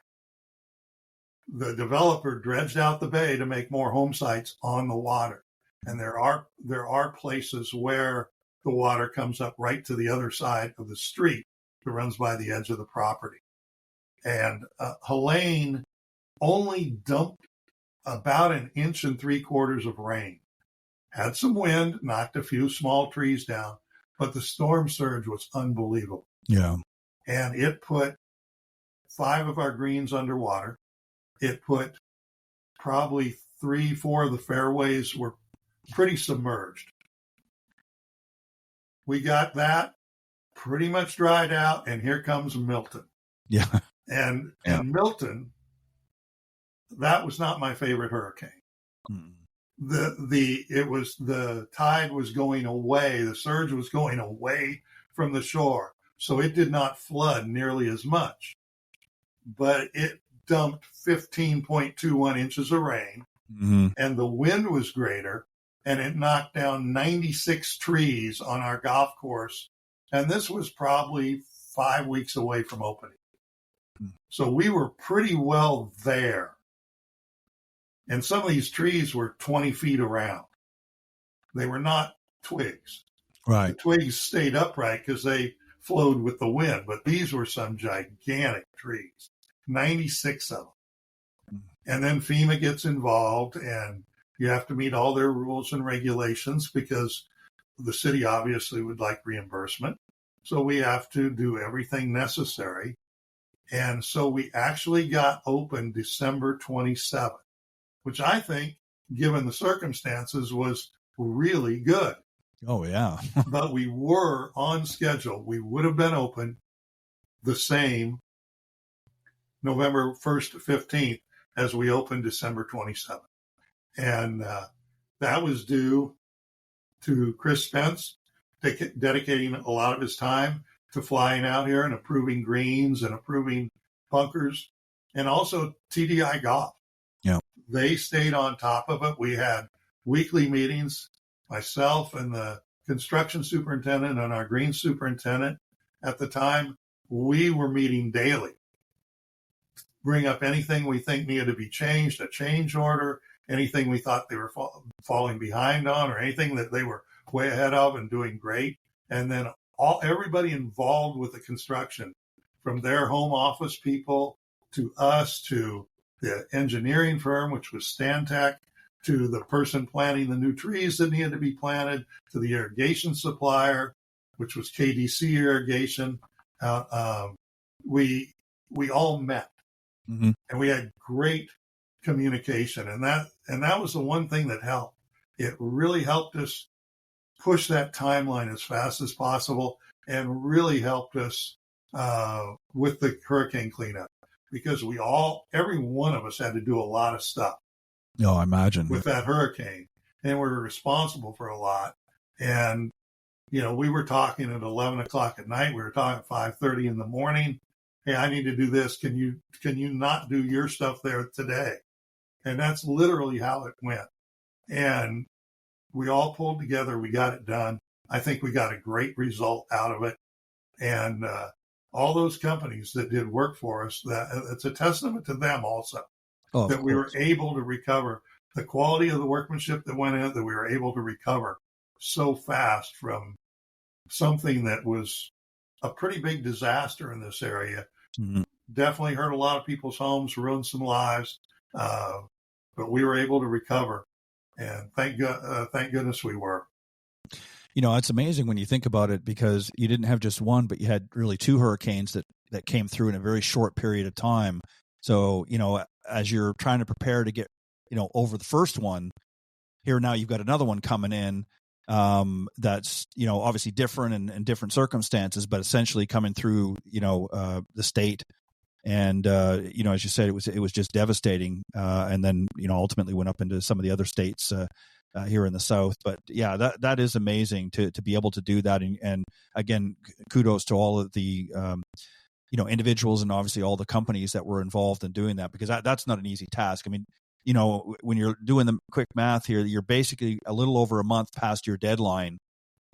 [SPEAKER 6] The developer dredged out the bay to make more home sites on the water. And there are places where the water comes up right to the other side of the street that runs by the edge of the property. And Helene only dumped about 1 3/4 inches of rain. Had some wind, knocked a few small trees down, but the storm surge was unbelievable.
[SPEAKER 3] Yeah.
[SPEAKER 6] And it put 5 of our greens underwater. It put probably 3-4 of the fairways were pretty submerged. We got that pretty much dried out, and here comes Milton.
[SPEAKER 3] Yeah.
[SPEAKER 6] And Milton, that was not my favorite hurricane.
[SPEAKER 3] Mm.
[SPEAKER 6] The tide was going away, the surge was going away from the shore, so it did not flood nearly as much. But it dumped 15.21 inches of rain, and the wind was greater, and it knocked down 96 trees on our golf course. And this was probably 5 weeks away from opening. So we were pretty well there. And some of these trees were 20 feet around. They were not twigs.
[SPEAKER 3] Right.
[SPEAKER 6] The twigs stayed upright because they flowed with the wind, but these were some gigantic trees, 96 of them. And then FEMA gets involved, and you have to meet all their rules and regulations because the city obviously would like reimbursement. So we have to do everything necessary. And so we actually got open December 27th, which I think, given the circumstances, was really good.
[SPEAKER 3] Oh, yeah.
[SPEAKER 6] But we were on schedule. We would have been open the same November 1st to 15th as we opened December 27th. And that was due to Chris Spence dedicating a lot of his time to flying out here and approving greens and approving bunkers, and also TDI Golf.
[SPEAKER 3] Yeah.
[SPEAKER 6] They stayed on top of it. We had weekly meetings, myself and the construction superintendent and our green superintendent at the time. We were meeting daily. Bring up anything we think needed to be changed, a change order, anything we thought they were falling behind on, or anything that they were way ahead of and doing great. And then everybody involved with the construction, from their home office people to us, to the engineering firm, which was Stantec, to the person planting the new trees that needed to be planted, to the irrigation supplier, which was KDC Irrigation. We all met, and we had great communication, and that was the one thing that helped. It really helped us push that timeline as fast as possible, and really helped us with the hurricane cleanup, because every one of us had to do a lot of stuff.
[SPEAKER 3] Oh, I imagine.
[SPEAKER 6] With that hurricane, and we were responsible for a lot. And we were talking at 11 o'clock at night. We were talking at 5:30 in the morning. Hey, I need to do this. Can you not do your stuff there today? And that's literally how it went. And we all pulled together. We got it done. I think we got a great result out of it. And all those companies that did work for us, it's a testament to them also, that we were able to recover the quality of the workmanship that went in, that we were able to recover so fast from something that was a pretty big disaster in this area. Mm-hmm. Definitely hurt a lot of people's homes, ruined some lives, but we were able to recover. And thank goodness we were.
[SPEAKER 3] It's amazing when you think about it, because you didn't have just one, but you had really 2 hurricanes that came through in a very short period of time. So, as you're trying to prepare to get, over the first one, here now you've got another one coming in that's, obviously different and different circumstances, but essentially coming through, the state And as you said, it was just devastating. And then ultimately went up into some of the other states here in the South. But yeah, that is amazing to be able to do that. And again, kudos to all of the individuals and obviously all the companies that were involved in doing that, because that's not an easy task. I mean, when you're doing the quick math here, you're basically a little over a month past your deadline,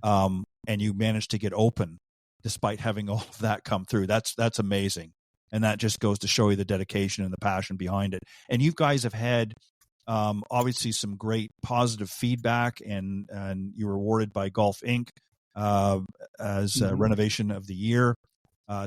[SPEAKER 3] and you managed to get open despite having all of that come through. That's amazing. And that just goes to show you the dedication and the passion behind it. And you guys have had obviously some great positive feedback, and you were awarded by Golf Inc. As Renovation of the Year.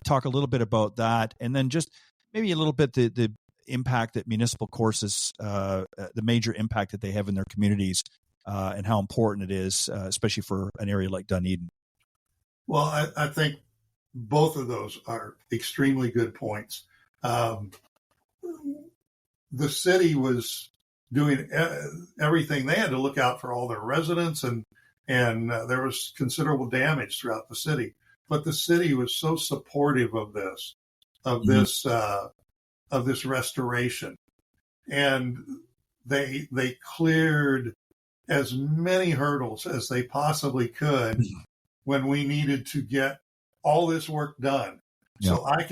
[SPEAKER 3] Talk a little bit about that, and then just maybe a little bit the impact that municipal courses, the major impact that they have in their communities, and how important it is, especially for an area like Dunedin.
[SPEAKER 6] Well, I think both of those are extremely good points. The city was doing everything they had to look out for all their residents, and there was considerable damage throughout the city. But the city was so supportive of this restoration, and they cleared as many hurdles as they possibly could when we needed to get all this work done. Yeah. So I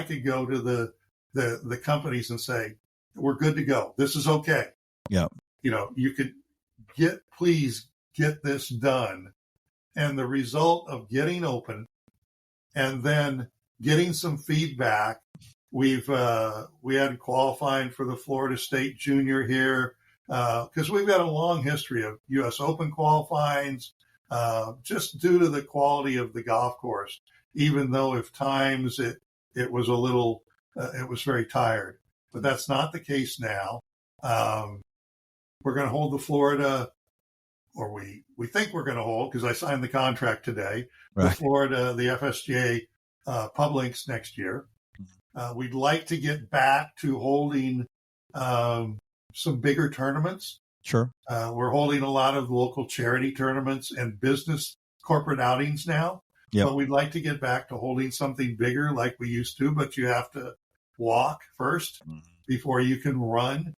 [SPEAKER 6] could go to the companies and say, we're good to go. This is okay.
[SPEAKER 3] Yeah.
[SPEAKER 6] You could please get this done. And the result of getting open and then getting some feedback, we had qualifying for the Florida State Junior here, because we've got a long history of U.S. Open qualifyings, just due to the quality of the golf course, even though at times it was a little, it was very tired. But that's not the case now. We're going to hold the Florida, or we think we're going to hold, because I signed the contract today, right, the Florida, the FSGA Publinks next year. We'd like to get back to holding some bigger tournaments.
[SPEAKER 3] Sure.
[SPEAKER 6] We're holding a lot of local charity tournaments and business corporate outings now. Yep. But we'd like to get back to holding something bigger like we used to, but you have to walk first before you can run.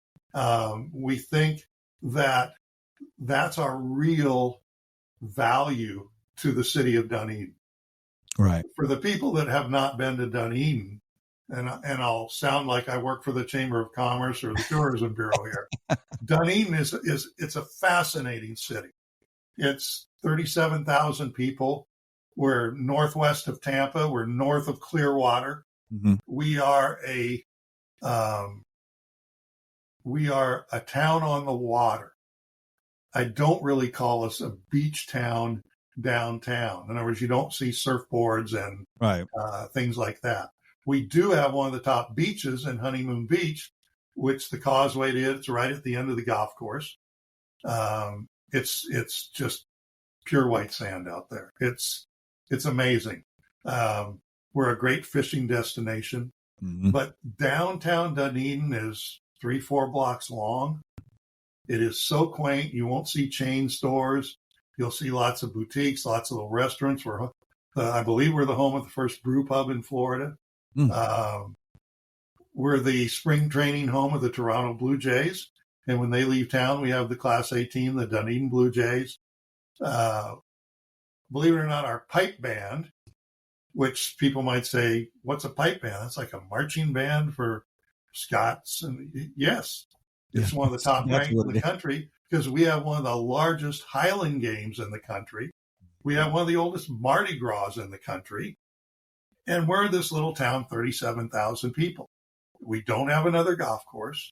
[SPEAKER 6] We think that that's our real value to the city of Dunedin.
[SPEAKER 3] Right.
[SPEAKER 6] For the people that have not been to Dunedin, and I'll sound like I work for the Chamber of Commerce or the Tourism Bureau here. Dunedin it's a fascinating city. It's 37,000 people. We're northwest of Tampa. We're north of Clearwater. Mm-hmm. We are a town on the water. I don't really call us a beach town downtown. In other words, you don't see surfboards and
[SPEAKER 3] right.
[SPEAKER 6] Things like that. We do have one of the top beaches in Honeymoon Beach, which the Causeway is. It's right at the end of the golf course. It's just pure white sand out there. It's amazing. We're a great fishing destination, but downtown Dunedin is 3-4 blocks long. It is so quaint. You won't see chain stores. You'll see lots of boutiques, lots of little restaurants. I believe we're the home of the first brew pub in Florida. We're the spring training home of the Toronto Blue Jays. And when they leave town, we have the Class A team, the Dunedin Blue Jays. Believe it or not, our pipe band, which people might say, what's a pipe band? That's like a marching band for Scots. And yes, it's one of the top ranked in the country, because we have one of the largest Highland games in the country. We have one of the oldest Mardi Gras in the country. And we're this little town, 37,000 people. We don't have another golf course.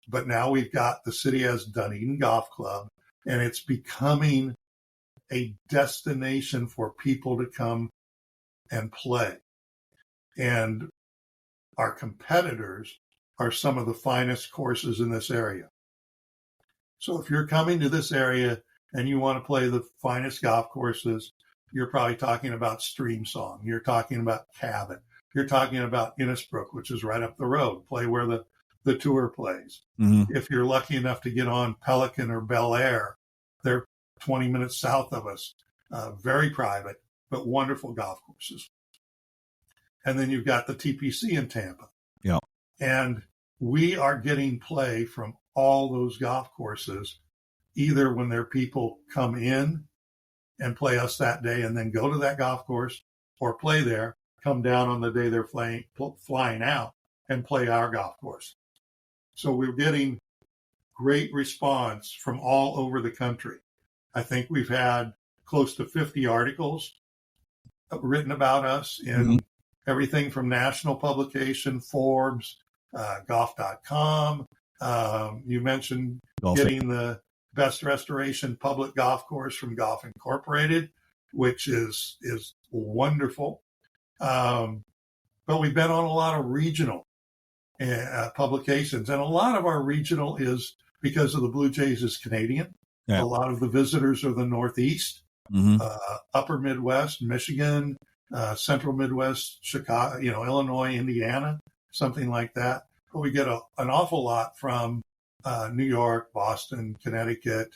[SPEAKER 6] But now we've got, the city has Dunedin Golf Club, and it's becoming a destination for people to come and play. And our competitors are some of the finest courses in this area. So if you're coming to this area and you want to play the finest golf courses, you're probably talking about Streamsong. You're talking about Cabot. You're talking about Innisbrook, which is right up the road, play where the tour plays. Mm-hmm. If you're lucky enough to get on Pelican or Bel Air, they're 20 minutes south of us. Very private, but wonderful golf courses. and then you've got the TPC in Tampa.
[SPEAKER 3] Yeah.
[SPEAKER 6] And we are getting play from all those golf courses, either when their people come in and play us that day and then go to that golf course, or play there, come down on the day they're flying out and play our golf course. So we're getting great response from all over the country. I think we've had close to 50 articles written about us in everything from national publication, Forbes, golf.com. You mentioned getting the best restoration public golf course from Golf Incorporated, which is wonderful. But we've been on a lot of regional publications, and a lot of our regional is because of the Blue Jays is Canadian. Yeah. A lot of the visitors are the Northeast, Upper Midwest, Michigan, Central Midwest, Chicago, Illinois, Indiana, something like that. But we get an awful lot from New York, Boston, Connecticut,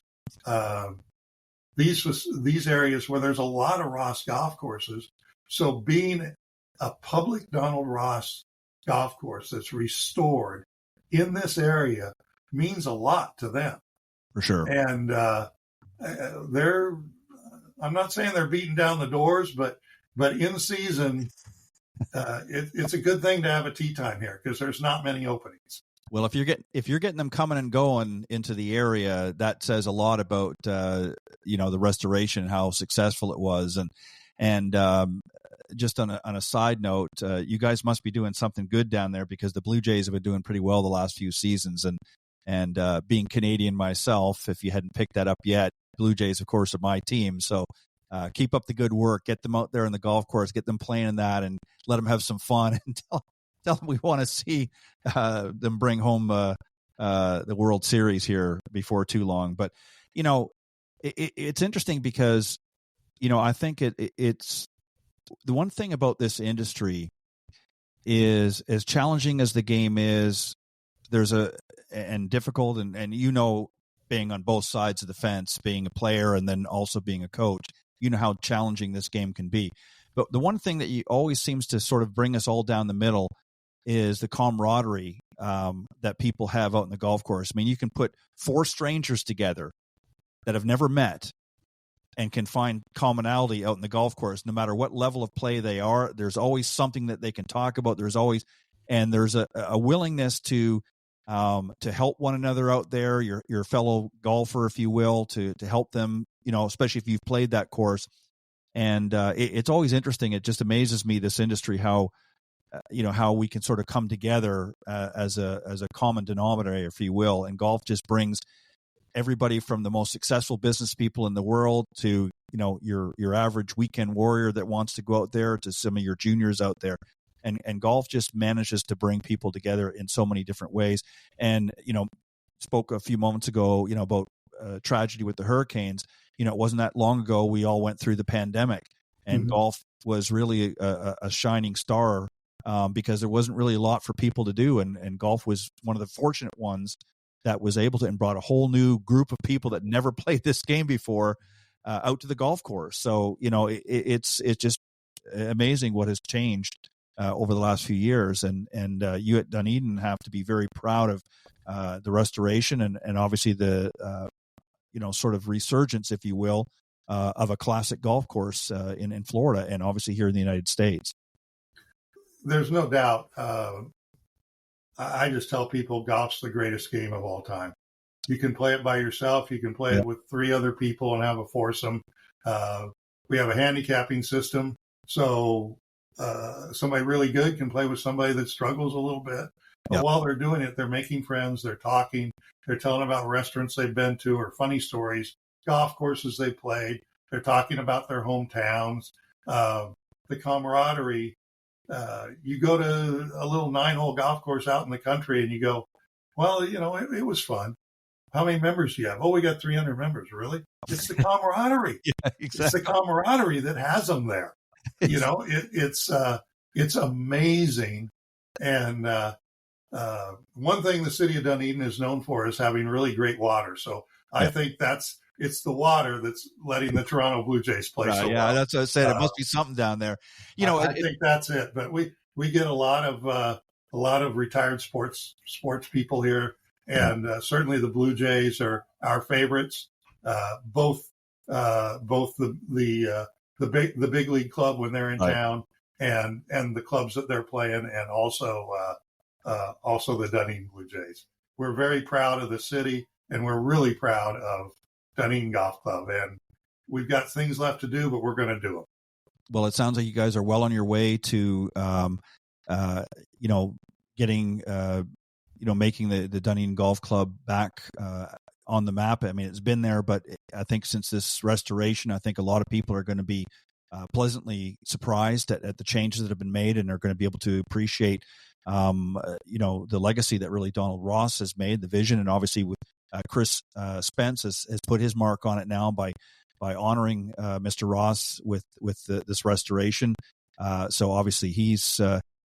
[SPEAKER 6] these areas where there's a lot of Ross golf courses. So being a public Donald Ross golf course that's restored in this area means a lot to them.
[SPEAKER 3] For sure.
[SPEAKER 6] And I'm not saying they're beating down the doors, but in season, it's a good thing to have a tee time here because there's not many openings.
[SPEAKER 3] Well, if you're getting them coming and going into the area, that says a lot about the restoration and how successful it was. And just on a side note, you guys must be doing something good down there because the Blue Jays have been doing pretty well the last few seasons. And being Canadian myself, if you hadn't picked that up yet, Blue Jays, of course, are my team. So keep up the good work. Get them out there on the golf course. Get them playing in that, and let them have some fun. And tell them we want to see them bring home the World Series here before too long. But it's interesting because I think it's the one thing about this industry is, as challenging as the game is, and difficult, and being on both sides of the fence, being a player and then also being a coach, how challenging this game can be. But the one thing that always seems to sort of bring us all down the middle is the camaraderie that people have out in the golf course. I mean, you can put four strangers together that have never met and can find commonality out in the golf course, no matter what level of play they are. There's always something that they can talk about. There's a willingness to help one another out there, your fellow golfer, if you will, to help them, especially if you've played that course. And it's always interesting. It just amazes me, this industry, how we can sort of come together as a common denominator, if you will. And golf just brings everybody from the most successful business people in the world to, your average weekend warrior that wants to go out there, to some of your juniors out there. And golf just manages to bring people together in so many different ways. And, spoke a few moments ago, about tragedy with the hurricanes. It wasn't that long ago we all went through the pandemic, and golf was really a shining star because there wasn't really a lot for people to do. And golf was one of the fortunate ones that was able to, and brought a whole new group of people that never played this game before out to the golf course. So, it's just amazing what has changed over the last few years, and you at Dunedin have to be very proud of the restoration and obviously the sort of resurgence, if you will, of a classic golf course in Florida, and obviously here in the United States.
[SPEAKER 6] There's no doubt. I just tell people golf's the greatest game of all time. You can play it by yourself. You can play it with three other people and have a foursome. We have a handicapping system, so somebody really good can play with somebody that struggles a little bit. But while they're doing it, they're making friends, they're talking, they're telling about restaurants they've been to or funny stories, golf courses they played. They're talking about their hometowns, the camaraderie. You go to a little 9-hole golf course out in the country and you go, well, it was fun. How many members do you have? Oh, we got 300 members. Really? It's the camaraderie. Exactly. It's the camaraderie that has them there. It's amazing. And one thing the city of Dunedin is known for is having really great water. So I think that's it's the water that's letting the Toronto Blue Jays play so
[SPEAKER 3] yeah,
[SPEAKER 6] well.
[SPEAKER 3] that's what I said. It must be something down there.
[SPEAKER 6] I think that's it. But we get a lot of retired sports people here, and certainly the Blue Jays are our favorites. Both the big league club when they're in town, and the clubs that they're playing, and also the Dunedin Blue Jays. We're very proud of the city, and we're really proud of Dunedin Golf Club. And we've got things left to do, but we're going to do them.
[SPEAKER 3] Well, it sounds like you guys are well on your way to, getting, making the Dunedin Golf Club back on the map. I mean, it's been there, but I think since this restoration, I think a lot of people are going to be pleasantly surprised at the changes that have been made, and are going to be able to appreciate, the legacy that really Donald Ross has made, the vision, and obviously with Chris Spence has put his mark on it now by honoring Mr. Ross with this restoration. So obviously he's,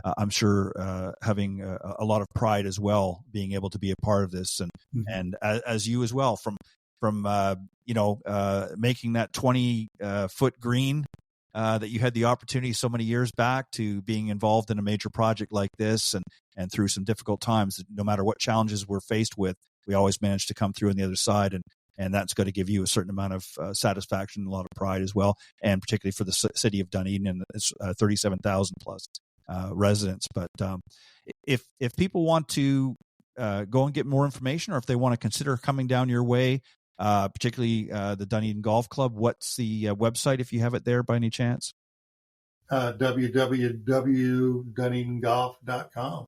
[SPEAKER 3] I'm sure, having a lot of pride as well, being able to be a part of this, and as you as well, from making that 20-foot green that you had the opportunity so many years back, to being involved in a major project like this, and through some difficult times. No matter what challenges we're faced with, we always manage to come through on the other side, and that's going to give you a certain amount of satisfaction, a lot of pride as well, and particularly for the city of Dunedin and its 37,000 plus residents. But if people want to go and get more information, or if they want to consider coming down your way, particularly the Dunedin Golf Club, what's the website, if you have it there by any chance?
[SPEAKER 6] www.dunedingolf.com.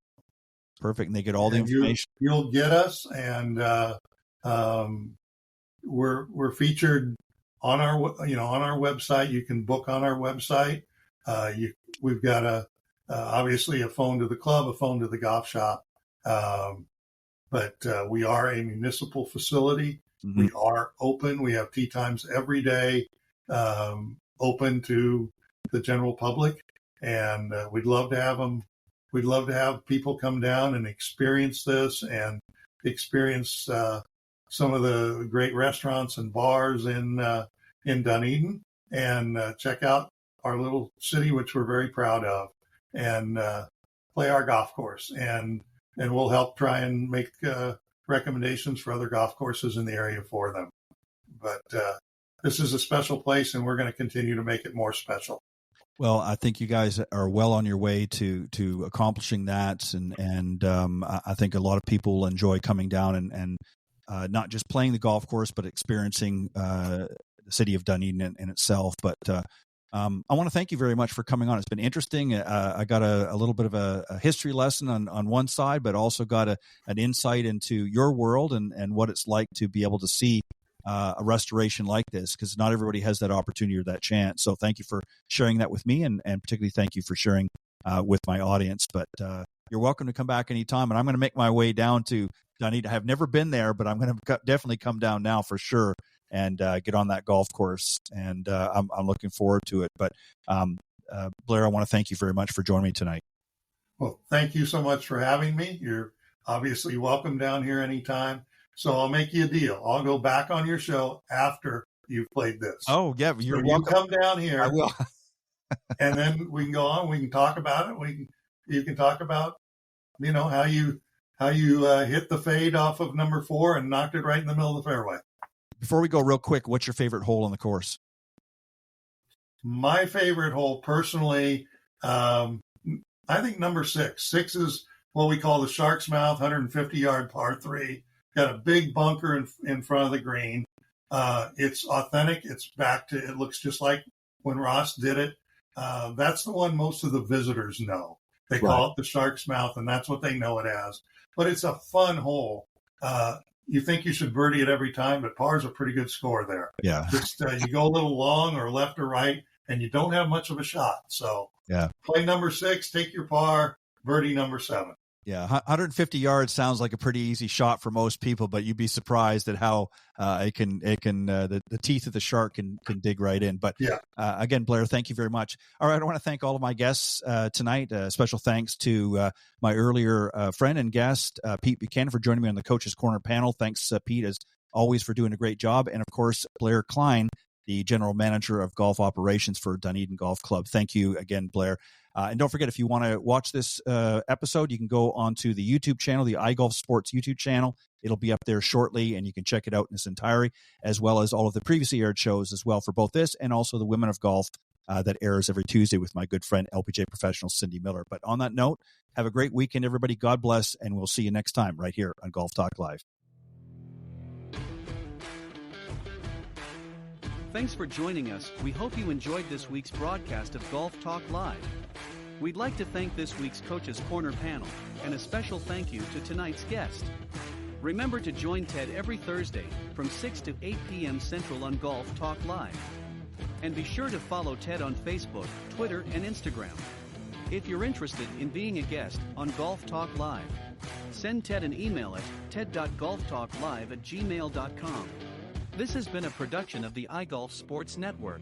[SPEAKER 3] Perfect, and they get all the information.
[SPEAKER 6] You'll get us, and we're featured on our website. You can book on our website. We've got obviously a phone to the club, a phone to the golf shop, but we are a municipal facility. Mm-hmm. We are open. We have tee times every day, open to the general public, and we'd love to have them. We'd love to have people come down and experience this, and experience some of the great restaurants and bars in Dunedin, and check out our little city, which we're very proud of, and play our golf course. And we'll help try and make recommendations for other golf courses in the area for them. But this is a special place, and we're going to continue to make it more special.
[SPEAKER 3] Well, I think you guys are well on your way to accomplishing that, and I think a lot of people will enjoy coming down and not just playing the golf course, but experiencing the city of Dunedin in itself. But I want to thank you very much for coming on. It's been interesting. I got a little bit of a history lesson on one side, but also got an insight into your world and what it's like to be able to see a restoration like this, because not everybody has that opportunity or that chance. So thank you for sharing that with me, and particularly thank you for sharing with my audience. But you're welcome to come back anytime, and I'm going to make my way down to Dunedin. I have never been there, but I'm going to definitely come down now for sure and get on that golf course, and I'm looking forward to it. But Blair, I want to thank you very much for joining me tonight.
[SPEAKER 6] Well, thank you so much for having me. You're obviously welcome down here anytime. So I'll make you a deal. I'll go back on your show after you've played this.
[SPEAKER 3] Oh, yeah. You're welcome.
[SPEAKER 6] You come down here.
[SPEAKER 3] I will.
[SPEAKER 6] And then we can go on. We can talk about it. You can talk about, how you hit the fade off of number 4 and knocked it right in the middle of the fairway.
[SPEAKER 3] Before we go, real quick, what's your favorite hole on the course?
[SPEAKER 6] My favorite hole, personally, I think number 6. 6 is what we call the Shark's Mouth, 150-yard par 3. Got a big bunker in front of the green. It's authentic. It's it looks just like when Ross did it. That's the one most of the visitors know. They call it the Shark's Mouth, and that's what they know it as. But it's a fun hole. You think you should birdie it every time, but par's a pretty good score there.
[SPEAKER 3] Yeah.
[SPEAKER 6] Just you go a little long or left or right, and you don't have much of a shot. So play number 6, take your par, birdie number 7.
[SPEAKER 3] Yeah, 150 yards sounds like a pretty easy shot for most people, but you'd be surprised at how the teeth of the shark can dig right in. But again, Blair, thank you very much. All right, I want to thank all of my guests tonight. Special thanks to my earlier friend and guest, Pete Buchanan, for joining me on the Coach's Corner panel. Thanks, Pete, as always for doing a great job. And of course, Blair Kline, the general manager of golf operations for Dunedin Golf Club. Thank you again, Blair. And don't forget, if you want to watch this episode, you can go onto the YouTube channel, the iGolf Sports YouTube channel. It'll be up there shortly, and you can check it out in its entirety, as well as all of the previously aired shows as well for both this and also the Women of Golf that airs every Tuesday with my good friend, LPGA professional Cindy Miller. But on that note, have a great weekend, everybody. God bless, and we'll see you next time right here on Golf Talk Live.
[SPEAKER 1] Thanks for joining us. We hope you enjoyed this week's broadcast of Golf Talk Live. We'd like to thank this week's Coach's Corner panel, and a special thank you to tonight's guest. Remember to join Ted every Thursday from 6 to 8 p.m. Central on Golf Talk Live. And be sure to follow Ted on Facebook, Twitter, and Instagram. If you're interested in being a guest on Golf Talk Live, send Ted an email at ted.golftalklive@gmail.com. This has been a production of the iGolf Sports Network.